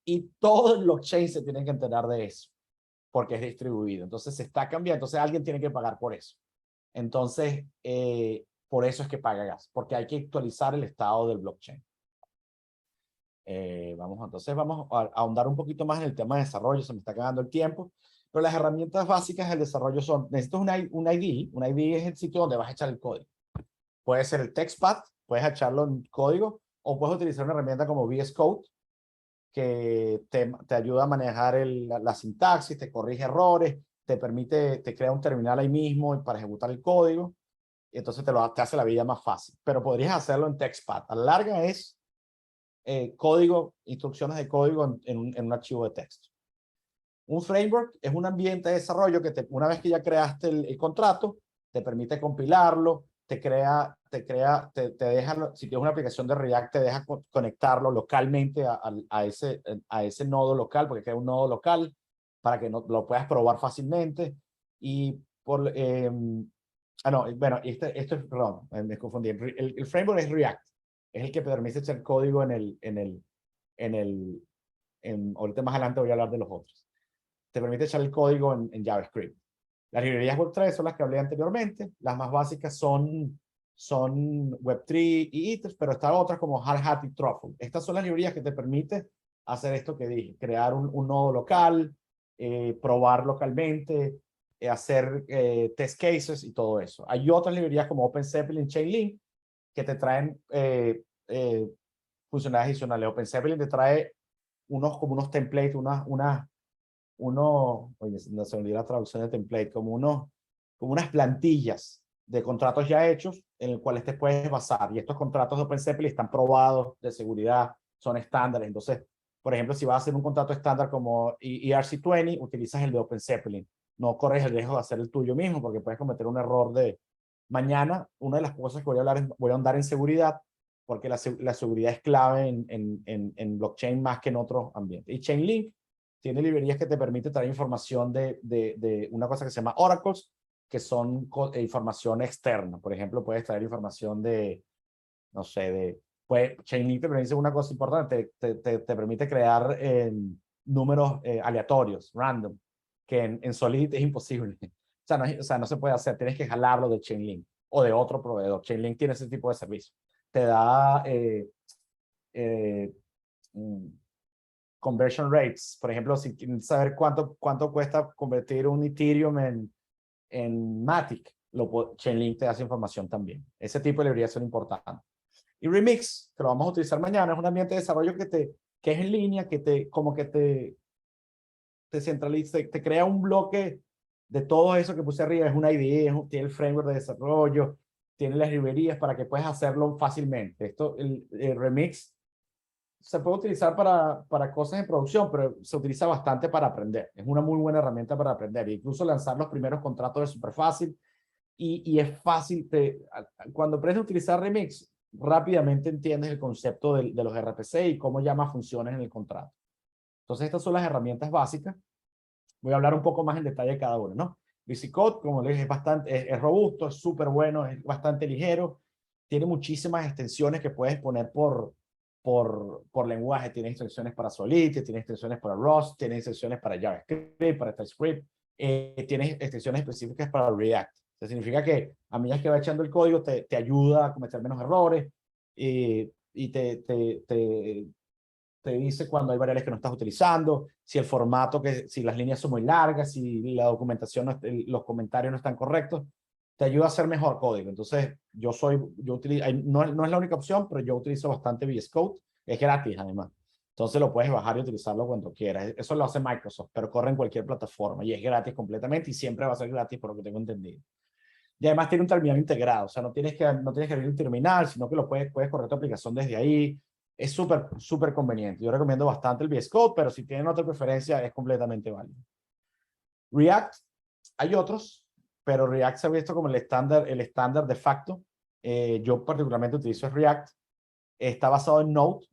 Y todo el blockchain se tiene que enterar de eso, porque es distribuido. Entonces se está cambiando, entonces alguien tiene que pagar por eso. Entonces, por eso es que paga gas, porque hay que actualizar el estado del blockchain. Entonces vamos a ahondar un poquito más en el tema de desarrollo, se me está acabando el tiempo, pero las herramientas básicas del desarrollo son, necesitas un ID es el sitio donde vas a echar el código. Puede ser el TextPad, puedes echarlo en código, o puedes utilizar una herramienta como VS Code, que te ayuda a manejar la sintaxis, te corrige errores, te crea un terminal ahí mismo para ejecutar el código, y entonces te hace la vida más fácil. Pero podrías hacerlo en TextPad. A la larga es instrucciones de código en un archivo de texto. Un framework es un ambiente de desarrollo que una vez que ya creaste el contrato, te permite compilarlo, te deja, si tienes una aplicación de React, te deja conectarlo localmente a ese nodo local, porque crea un nodo local para que lo puedas probar fácilmente. Y bueno, perdón, me confundí. El framework es React, es el que permite echar código ahorita más adelante voy a hablar de los otros. Te permite echar el código en JavaScript. Las librerías Web3 son las que hablé anteriormente. Las más básicas son Web3 y ITERS, pero están otras como Hardhat y Truffle. Estas son las librerías que te permiten hacer esto que dije, crear un nodo local, probar localmente, hacer test cases y todo eso. Hay otras librerías como OpenZeppelin, Chainlink, que te traen funcionalidades adicionales. OpenZeppelin te trae como unos templates, oye, no se me olvidó la traducción de template, como unas plantillas de contratos ya hechos en el cuales te puedes basar. Y estos contratos de OpenZeppelin están probados de seguridad, son estándares. Entonces, por ejemplo, si vas a hacer un contrato estándar como ERC20, utilizas el de OpenZeppelin. No corres el riesgo de hacer el tuyo mismo porque puedes cometer un error de... Mañana, una de las cosas que voy a ahondar en seguridad, porque la seguridad es clave en blockchain más que en otros ambientes. Y Chainlink tiene librerías que te permiten traer información de una cosa que se llama oracles, que son información externa. Por ejemplo, puedes traer información no sé, Pues Chainlink te permite una cosa importante, te permite crear números aleatorios, random, que en Solidity es imposible. O sea, no se puede hacer, tienes que jalarlo de Chainlink o de otro proveedor. Chainlink tiene ese tipo de servicio. Te da eh, mm, conversion rates. Por ejemplo, si quieres saber cuánto cuesta convertir un Ethereum en Matic, Chainlink te da esa información también. Ese tipo de librerías son importantes. Y Remix, que lo vamos a utilizar mañana, es un ambiente de desarrollo que es en línea, como que te centraliza, te crea un bloque de todo eso que puse arriba. Es una IDE, tiene el framework de desarrollo, tiene las librerías para que puedas hacerlo fácilmente. El Remix se puede utilizar para cosas en producción, pero se utiliza bastante para aprender. Es una muy buena herramienta para aprender. E incluso lanzar los primeros contratos es súper fácil. Y es fácil, cuando aprendes a utilizar Remix, rápidamente entiendes el concepto de los RPC y cómo llama funciones en el contrato. Entonces, estas son las herramientas básicas. Voy a hablar un poco más en detalle de cada una, ¿no? VisiCode, como les dije, es robusto, es súper bueno, es bastante ligero. Tiene muchísimas extensiones que puedes poner por lenguaje. Tiene extensiones para Solidity, tiene extensiones para Rust, tiene extensiones para JavaScript, para TypeScript. Tiene extensiones específicas para React. Eso significa que a medida que va echando el código, te ayuda a cometer menos errores y te dice cuando hay variables que no estás utilizando, si el formato, si las líneas son muy largas, si la documentación, los comentarios no están correctos, te ayuda a hacer mejor código. Entonces, yo utilizo, no es la única opción, pero yo utilizo bastante VS Code, es gratis además. Entonces lo puedes bajar y utilizarlo cuando quieras. Eso lo hace Microsoft, pero corre en cualquier plataforma y es gratis completamente y siempre va a ser gratis por lo que tengo entendido. Y además tiene un terminal integrado, o sea, no tienes que abrir el terminal, sino que puedes correr tu aplicación desde ahí. Es súper conveniente. Yo recomiendo bastante el VS Code, pero si tienen otra preferencia, es completamente válido. React, hay otros, pero React se ha visto como el estándar de facto. Yo particularmente utilizo React. Está basado en Node.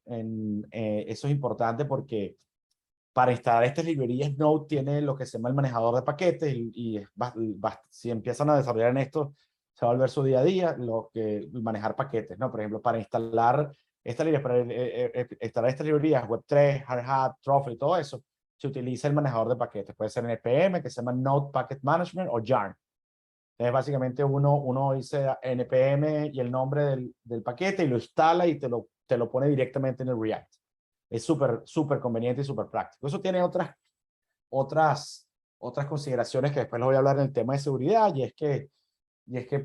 Eso es importante porque para instalar estas librerías, Node tiene lo que se llama el manejador de paquetes si empiezan a desarrollar en esto, se va a volver su día a día, manejar paquetes, ¿no? Por ejemplo, para instalar estas librerías, Web3, Hardhat, Truffle y todo eso, se utiliza el manejador de paquetes. Puede ser NPM, que se llama Node Packet Management, o Yarn. Entonces, básicamente uno dice NPM y el nombre del paquete y lo instala y te lo pone directamente en el React. Es súper conveniente y súper práctico. Eso tiene otras consideraciones que después les voy a hablar en el tema de seguridad, y es que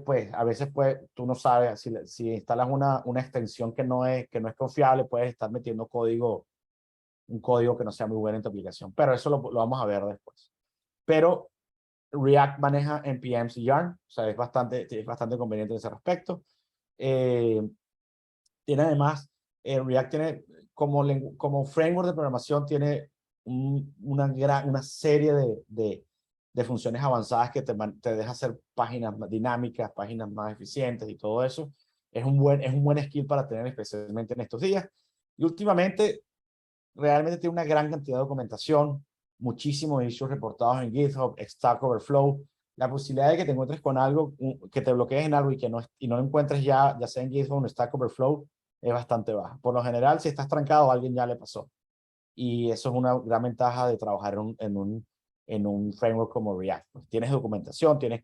pues a veces tú no sabes si instalas una extensión que no es confiable, puedes estar metiendo un código que no sea muy bueno en tu aplicación, pero eso lo vamos a ver después. Pero React maneja NPMs y Yarn, o sea, es bastante conveniente en ese respecto. Tiene además, React tiene como framework de programación, tiene una serie de funciones avanzadas que te deja hacer páginas más dinámicas, páginas más eficientes y todo eso. Es un buen skill para tener, especialmente en estos días. Y últimamente, realmente tiene una gran cantidad de documentación, muchísimos issues reportados en GitHub, Stack Overflow. La posibilidad de que te encuentres con algo, que te bloquees en algo y no lo encuentres ya sea en GitHub o en Stack Overflow, es bastante baja. Por lo general, si estás trancado, a alguien ya le pasó. Y eso es una gran ventaja de trabajar en un framework como React. Pues tienes documentación, tienes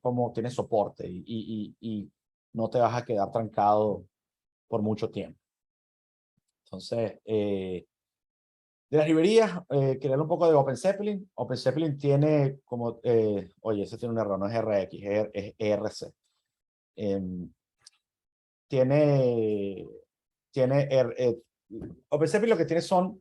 soporte y no te vas a quedar trancado por mucho tiempo. Entonces, de las librerías, quería hablar un poco de OpenZeppelin. OpenZeppelin tiene oye, ese tiene un error, no es RX, es ERC. OpenZeppelin lo que tiene son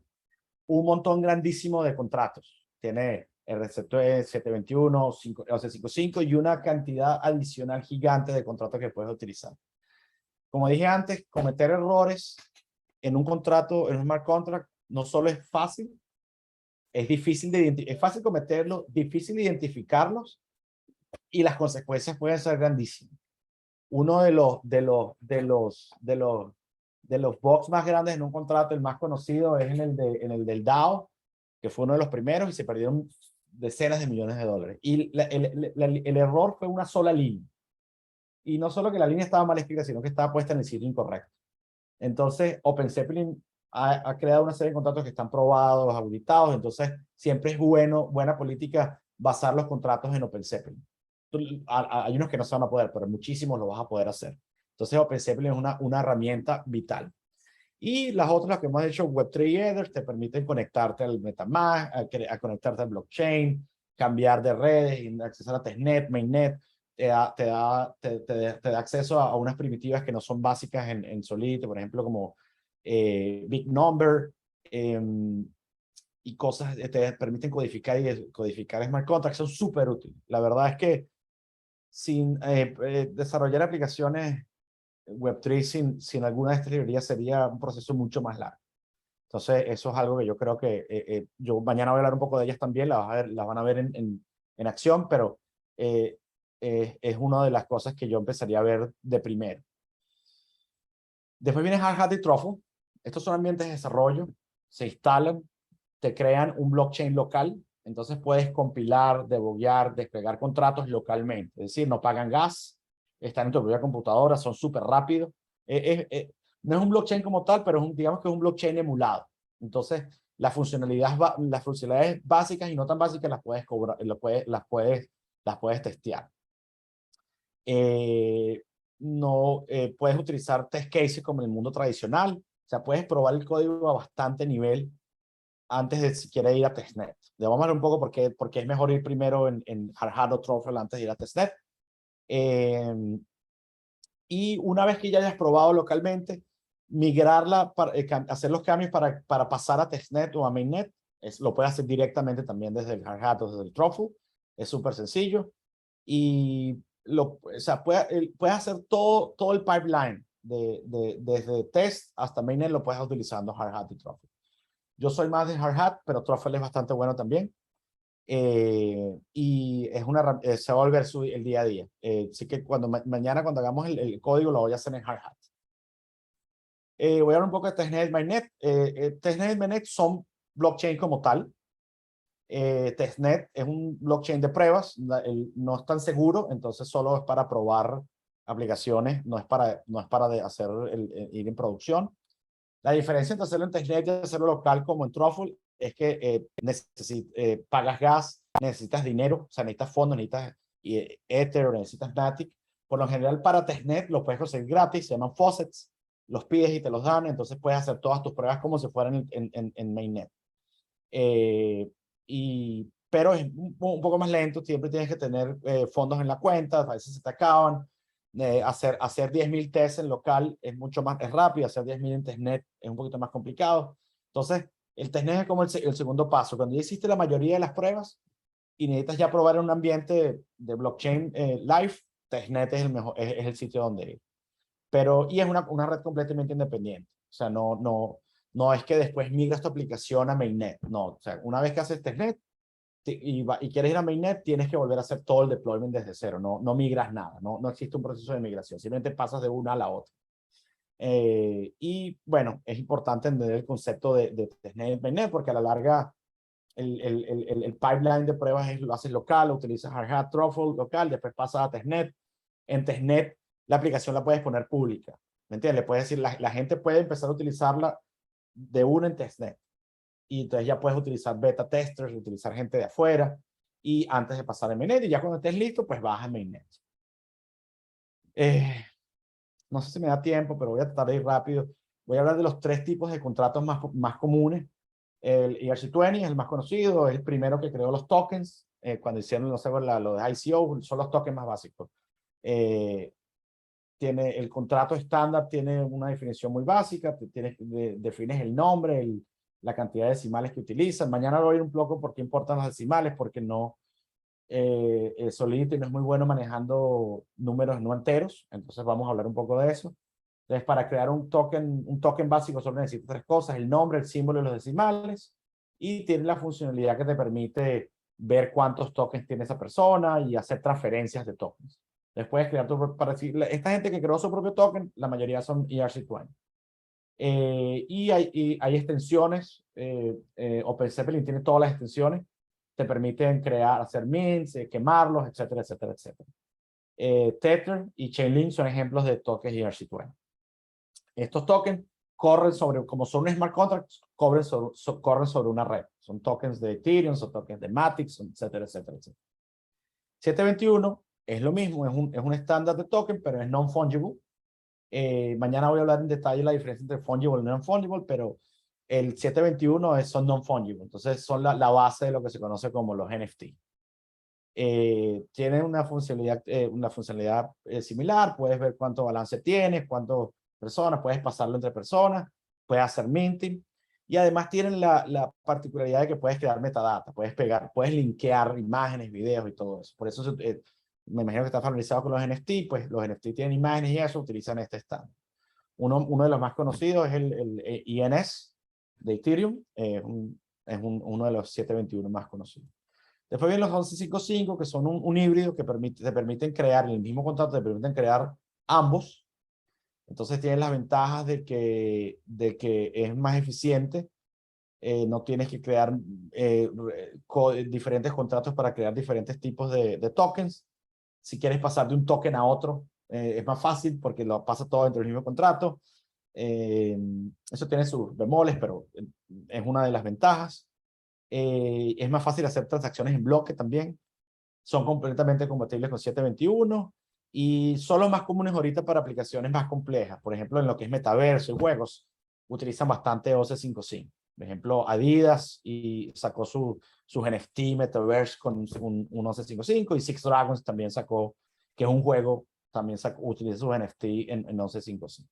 un montón grandísimo de contratos. Tiene RC3, 721, 1155 y una cantidad adicional gigante de contratos que puedes utilizar. Como dije antes, cometer errores en un contrato, en un smart contract, no solo es fácil, es fácil cometerlo, difícil identificarlos y las consecuencias pueden ser grandísimas. Uno de los bugs más grandes en un contrato, el más conocido, es en el del DAO, que fue uno de los primeros y se perdieron decenas de millones de dólares. Y el error fue una sola línea. Y no solo que la línea estaba mal escrita, sino que estaba puesta en el sitio incorrecto. Entonces, OpenZeppelin ha creado una serie de contratos que están probados, auditados, entonces siempre es buena política basar los contratos en OpenZeppelin. Hay unos que no se van a poder, pero muchísimos lo vas a poder hacer. Entonces, OpenZeppelin es una herramienta vital. Y las otras, las que hemos hecho, Web3 y Ethers, te permiten conectarte al MetaMask, a conectarte al blockchain, cambiar de redes, accesar a testnet, mainnet, te da acceso a unas primitivas que no son básicas en Solidity, por ejemplo, como Big Number, y cosas, te permiten codificar y descodificar smart contracts, son súper útiles. La verdad es que sin desarrollar aplicaciones Web3 sin alguna de estas librerías sería un proceso mucho más largo. Entonces, eso es algo que yo creo que yo mañana voy a hablar un poco de ellas también, las van a ver en acción, pero es una de las cosas que yo empezaría a ver de primero. Después viene Hard Hat y Truffle. Estos son ambientes de desarrollo, se instalan, te crean un blockchain local, entonces puedes compilar, debuguear, desplegar contratos localmente. Es decir, no pagan gas, están en tu propia computadora, son súper rápidos. No es un blockchain como tal, pero digamos que es un blockchain emulado. Entonces, las funcionalidades básicas y no tan básicas las puedes cobrar, las puedes testear. No puedes utilizar test cases como en el mundo tradicional. O sea, puedes probar el código a bastante nivel antes de siquiera ir a testnet. Le vamos a ver un poco por qué es mejor ir primero en Hard Hat o Truffle antes de ir a testnet. Y una vez que ya hayas probado localmente, migrarla, hacer los cambios para pasar a testnet o a mainnet, lo puedes hacer directamente también desde el Hard Hat o desde el Truffle. Es súper sencillo. Y o sea, puedes hacer todo el pipeline desde test hasta mainnet, lo puedes utilizando Hard Hat y Truffle. Yo soy más de Hard Hat, pero Truffle es bastante bueno también. Y se va a volver el día a día. Así que mañana cuando hagamos el código lo voy a hacer en Hard Hat. Voy a hablar un poco de Testnet y Mainnet. Testnet y Mainnet son blockchain como tal. Testnet es un blockchain de pruebas, no es tan seguro, entonces solo es para probar aplicaciones, no es para hacer ir en producción. La diferencia entre hacerlo en testnet y hacerlo local como en Truffle es que pagas gas, necesitas dinero, o sea, necesitas fondos, necesitas Ether, necesitas Matic. Por lo general, para testnet lo puedes conseguir gratis, se llaman faucets, los pides y te los dan, entonces puedes hacer todas tus pruebas como si fueran en mainnet. Pero es un poco más lento, siempre tienes que tener fondos en la cuenta, a veces se te acaban. Hacer 10.000 tests en local es mucho más rápido, hacer 10.000 en testnet es un poquito más complicado. Entonces, el testnet es como el segundo paso. Cuando ya hiciste la mayoría de las pruebas y necesitas ya probar en un ambiente de blockchain live, testnet es el sitio donde ir. Y es una red completamente independiente. O sea, no es que después migras tu aplicación a mainnet. No, o sea, una vez que haces testnet y quieres ir a mainnet, tienes que volver a hacer todo el deployment desde cero. No migras nada. No existe un proceso de migración. Simplemente pasas de una a la otra. Y bueno, es importante entender el concepto de testnet y mainnet porque a la larga el pipeline de pruebas lo haces local, utilizas Hard Hat, Truffle local, después pasas a testnet. En testnet la aplicación la puedes poner pública. ¿Me entiendes? Le puedes decir, la gente puede empezar a utilizarla de una en testnet. Y entonces ya puedes utilizar beta testers, utilizar gente de afuera, y antes de pasar a mainnet, y ya cuando estés listo, pues vas a mainnet. No sé si me da tiempo, pero voy a tratar de ir rápido. Voy a hablar de los 3 tipos de contratos más comunes. El ERC20 es el más conocido, es el primero que creó los tokens. Cuando hicieron lo de ICO, son los tokens más básicos. El contrato estándar tiene una definición muy básica, defines el nombre, la cantidad de decimales que utilizan. Mañana voy a ir un poco por qué importan los decimales, porque Solidity no es muy bueno manejando números no enteros, entonces vamos a hablar un poco de eso. Entonces, para crear un token básico solo necesitas 3 cosas: el nombre, el símbolo y los decimales, y tiene la funcionalidad que te permite ver cuántos tokens tiene esa persona y hacer transferencias de tokens. Después crear esta gente que creó su propio token, la mayoría son ERC20. Y hay extensiones. OpenZeppelin tiene todas las extensiones. Te permiten hacer mints, quemarlos, etcétera, etcétera, etcétera. Tether y Chainlink son ejemplos de tokens ERC20. Estos tokens corren sobre, como son un smart contract, corren sobre una red. Son tokens de Ethereum, son tokens de Matic, etcétera, etcétera, etcétera. 721 es lo mismo, es un estándar de token, pero es non-fungible. Mañana voy a hablar en detalle la diferencia entre fungible y non-fungible, pero el 721 son non-fungible. Entonces son la base de lo que se conoce como los NFT. Tienen una funcionalidad similar. Puedes ver cuánto balance tienes, cuántas personas, puedes pasarlo entre personas, puedes hacer minting. Y además tienen la particularidad de que puedes crear metadata, puedes linkear imágenes, videos y todo eso. Por eso me imagino que está familiarizado con los NFT, pues los NFT tienen imágenes y eso, utilizan este estándar. Uno de los más conocidos es el INS de Ethereum, uno de los 721 más conocidos. Después vienen los 1155, que son un híbrido que te permiten crear, en el mismo contrato te permiten crear ambos. Entonces tienen las ventajas de que es más eficiente. No tienes que crear diferentes contratos para crear diferentes tipos de tokens. Si quieres pasar de un token a otro, es más fácil porque lo pasa todo dentro del mismo contrato. Eso tiene sus bemoles, pero es una de las ventajas. Es más fácil hacer transacciones en bloque también. Son completamente compatibles con 721 y son los más comunes ahorita para aplicaciones más complejas. Por ejemplo, en lo que es metaverso y juegos, utilizan bastante 1155. Por ejemplo, Adidas sacó sus NFT Metaverse con un 1155 y Six Dragons también sacó, que es un juego, también utiliza sus NFT en 1155.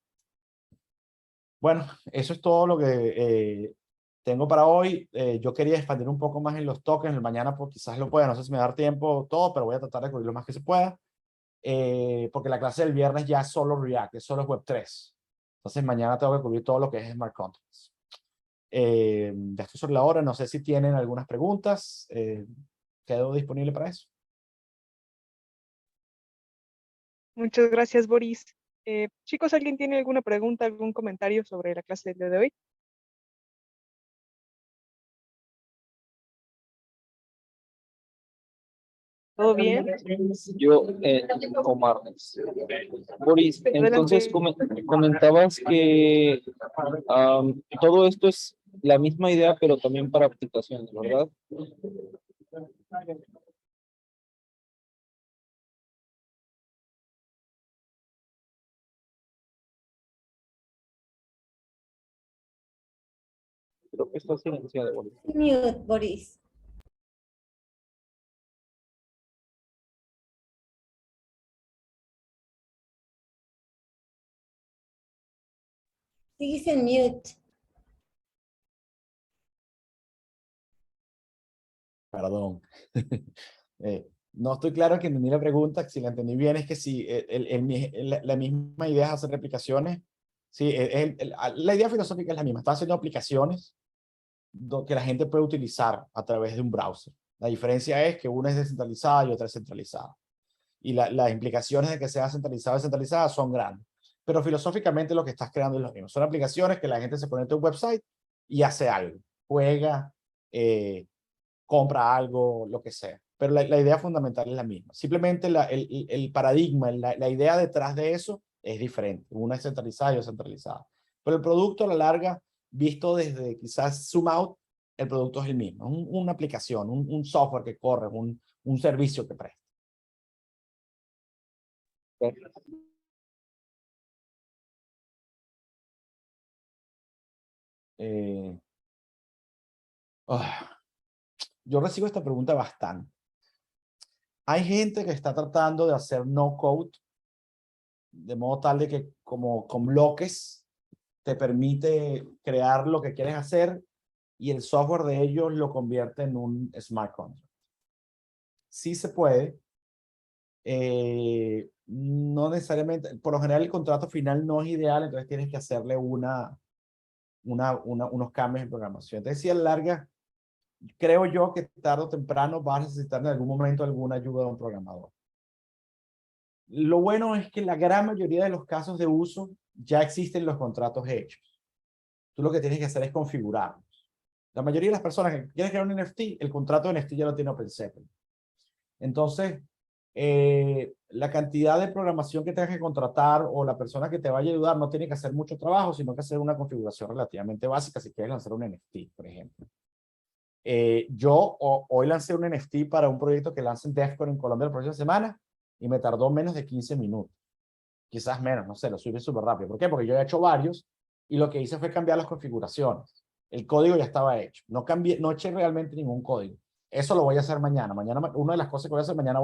Bueno, eso es todo lo que tengo para hoy. Yo quería expandir un poco más en los tokens. Mañana pues, quizás lo pueda, no sé si me da tiempo todo, pero voy a tratar de cubrir lo más que se pueda. Porque la clase del viernes ya es solo React, es solo Web3. Entonces mañana tengo que cubrir todo lo que es Smart Contracts. Ya estoy sobre la hora, no sé si tienen algunas preguntas. Quedo disponible para eso. Muchas gracias, Boris. Chicos, ¿alguien tiene alguna pregunta, algún comentario sobre la clase del día de hoy? ¿Todo bien? Yo, Omar. Boris, entonces comentabas que todo esto es la misma idea, pero también para aplicaciones, ¿verdad? Creo que está silenciado, Boris. Mute, Boris. Sigues en mute. Perdón. No estoy claro que entendí la pregunta. Si la entendí bien, es que si la misma idea es hacer aplicaciones. Sí, la idea filosófica es la misma. Está haciendo aplicaciones que la gente puede utilizar a través de un browser. La diferencia es que una es descentralizada y otra es centralizada. Y las implicaciones de que sea centralizada o descentralizada son grandes. Pero filosóficamente lo que estás creando es lo mismo. Son aplicaciones que la gente se conecta a un website y hace algo. Juega, compra algo, lo que sea. Pero la idea fundamental es la misma. Simplemente el paradigma, la idea detrás de eso es diferente. Una es centralizada y otra es centralizada. Pero el producto a la larga, visto desde quizás zoom out, el producto es el mismo. Una aplicación, un software que corre, un servicio que presta. Yo recibo esta pregunta bastante. Hay gente que está tratando de hacer no code de modo tal de que como con bloques te permite crear lo que quieres hacer y el software de ellos lo convierte en un smart contract. Sí se puede. No necesariamente, por lo general el contrato final no es ideal, entonces tienes que hacerle unos cambios en programación. Entonces, si a la larga, creo yo que tarde o temprano vas a necesitar en algún momento alguna ayuda de un programador. Lo bueno es que la gran mayoría de los casos de uso ya existen los contratos hechos. Tú lo que tienes que hacer es configurarlos. La mayoría de las personas que quieren crear un NFT, el contrato de NFT ya lo tiene OpenSecond. Entonces, la cantidad de programación que tengas que contratar o la persona que te vaya a ayudar no tiene que hacer mucho trabajo, sino que hacer una configuración relativamente básica si quieres lanzar un NFT, por ejemplo. Hoy lancé un NFT para un proyecto que lanza en DEFCON en Colombia la próxima semana y me tardó menos de 15 minutos. Quizás menos, no sé, lo subí súper rápido. ¿Por qué? Porque yo he hecho varios y lo que hice fue cambiar las configuraciones. El código ya estaba hecho. No cambié, no eché realmente ningún código. Eso lo voy a hacer mañana. Mañana, una de las cosas que voy a hacer mañana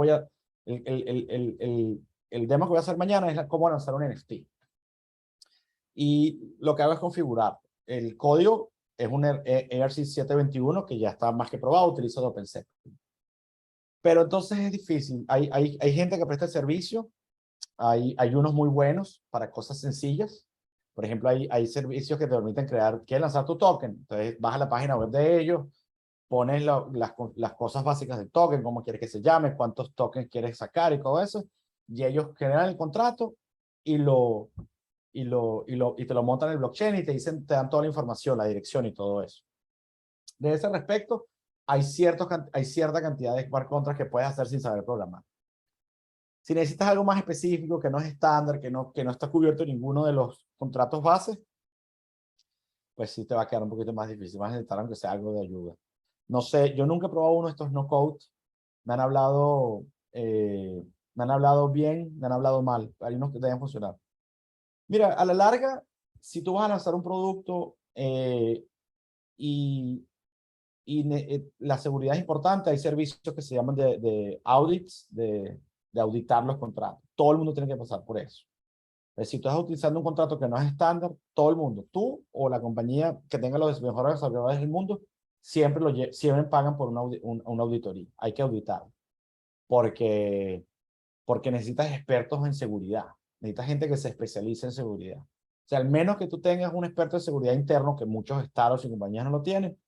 el demo que voy a hacer mañana es cómo lanzar un NFT. Y lo que hago es configurar. El código es un ERC-721 que ya está más que probado, utilizo OpenZeppelin. Pero entonces es difícil. Hay gente que presta el servicio. Hay unos muy buenos para cosas sencillas. Por ejemplo, hay servicios que te permiten quieres lanzar tu token. Entonces vas a la página web de ellos, pones las cosas básicas del token, cómo quieres que se llame, cuántos tokens quieres sacar y todo eso. Y ellos generan el contrato y te lo montan en el blockchain y te dan toda la información, la dirección y todo eso. De ese respecto, hay cierta cantidad de smart contracts que puedes hacer sin saber programar. Si necesitas algo más específico, que no es estándar, que no está cubierto en ninguno de los contratos bases, pues sí te va a quedar un poquito más difícil. Vas a necesitar aunque sea algo de ayuda. No sé, yo nunca he probado uno de estos no-code. Me han hablado bien, me han hablado mal. Hay unos que deben funcionar. Mira, a la larga, si tú vas a lanzar un producto la seguridad es importante, hay servicios que se llaman de audits, de auditar los contratos. Todo el mundo tiene que pasar por eso. Si tú estás utilizando un contrato que no es estándar, todo el mundo, tú o la compañía que tenga los mejores desarrolladores del mundo, siempre pagan por una auditoría. Hay que auditar. Porque necesitas expertos en seguridad. Necesitas gente que se especialice en seguridad. O sea, al menos que tú tengas un experto de seguridad interno, que muchos estados y compañías no lo tienen,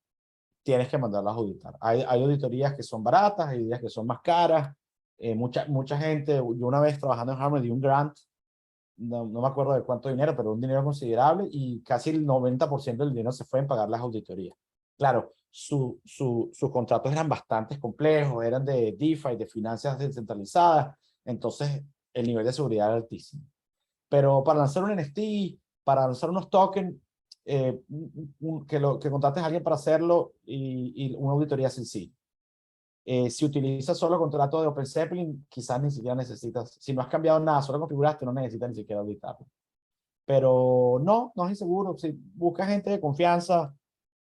tienes que mandarlas a auditar. Hay auditorías que son baratas, hay auditorías que son más caras. Mucha gente, yo una vez trabajando en Harvard di un grant, no me acuerdo de cuánto dinero, pero un dinero considerable y casi el 90% del dinero se fue en pagar las auditorías. Claro, sus contratos eran bastante complejos, eran de DeFi, de finanzas descentralizadas, entonces el nivel de seguridad era altísimo. Pero para lanzar un NFT, para lanzar unos tokens, que contrates a alguien para hacerlo y una auditoría sencilla. Si utilizas solo contrato de OpenZeppelin, quizás ni siquiera necesitas, si no has cambiado nada, solo configuraste, no necesitas ni siquiera auditarlo. Pero no es inseguro. Si buscas gente de confianza,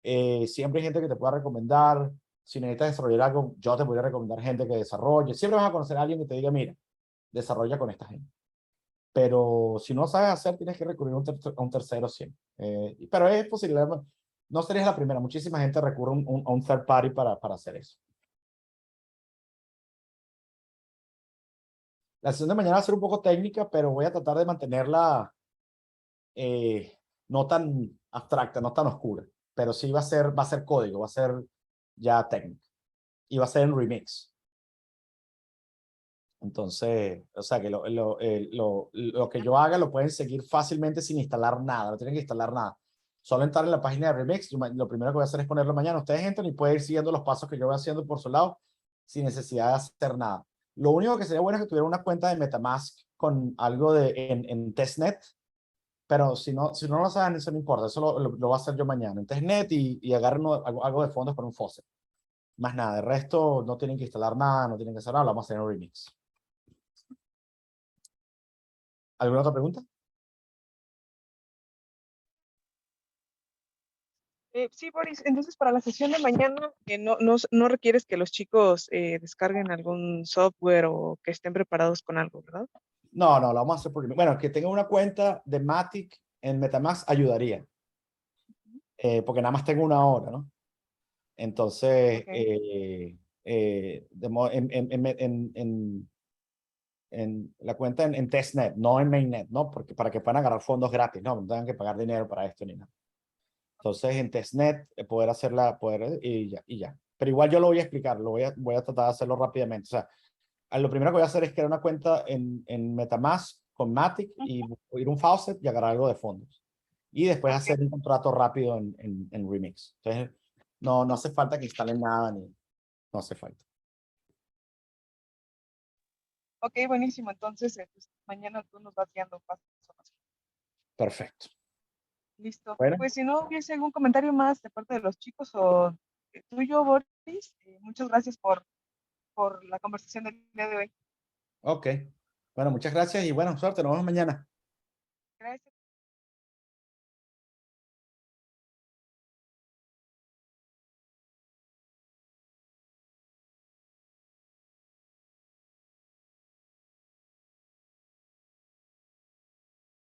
siempre hay gente que te pueda recomendar. Si necesitas desarrollar algo, yo te voy a recomendar gente que desarrolle. Siempre vas a conocer a alguien que te diga, mira, desarrolla con esta gente. Pero si no lo sabes hacer, tienes que recurrir a un tercero siempre. Pero es posible, no serías la primera. Muchísima gente recurre a un third party para hacer eso. La sesión de mañana va a ser un poco técnica, pero voy a tratar de mantenerla no tan abstracta, no tan oscura. Pero sí va a ser código, va a ser ya técnica. Y va a ser en remix. Entonces, o sea que lo que yo haga lo pueden seguir fácilmente sin instalar nada, no tienen que instalar nada. Solo entrar en la página de Remix, lo primero que voy a hacer es ponerlo mañana. Ustedes entran y pueden ir siguiendo los pasos que yo voy haciendo por su lado sin necesidad de hacer nada. Lo único que sería bueno es que tuviera una cuenta de MetaMask con algo en testnet, pero si no lo saben, eso no importa, eso lo voy a hacer yo mañana en testnet y agarren algo de fondos con un faucet. Más nada, de resto no tienen que instalar nada, no tienen que hacer nada, lo vamos a hacer en Remix. ¿Alguna otra pregunta? Sí, Boris, entonces para la sesión de mañana no requieres que los chicos descarguen algún software o que estén preparados con algo, ¿verdad? No, lo vamos a hacer porque, bueno, que tenga una cuenta de Matic en MetaMask ayudaría, porque nada más tengo una hora, ¿no? Entonces, Okay. en la cuenta en testnet, no en mainnet, ¿no? Porque para que puedan agarrar fondos gratis, no tengan que pagar dinero para esto ni nada. Entonces, en testnet, y ya. Pero igual yo lo voy a explicar, voy a tratar de hacerlo rápidamente. O sea, lo primero que voy a hacer es crear una cuenta en MetaMask con Matic y ir un faucet y agarrar algo de fondos. Y después hacer un contrato rápido en Remix. Entonces, no hace falta que instalen nada, no hace falta. Ok, buenísimo. Entonces, pues, mañana tú nos vas guiando paso a paso. Perfecto. Listo. Bueno. Pues si no hubiese algún comentario más de parte de los chicos o tuyo, Boris, muchas gracias por la conversación del día de hoy. Ok. Bueno, muchas gracias y bueno, suerte. Nos vemos mañana. Gracias.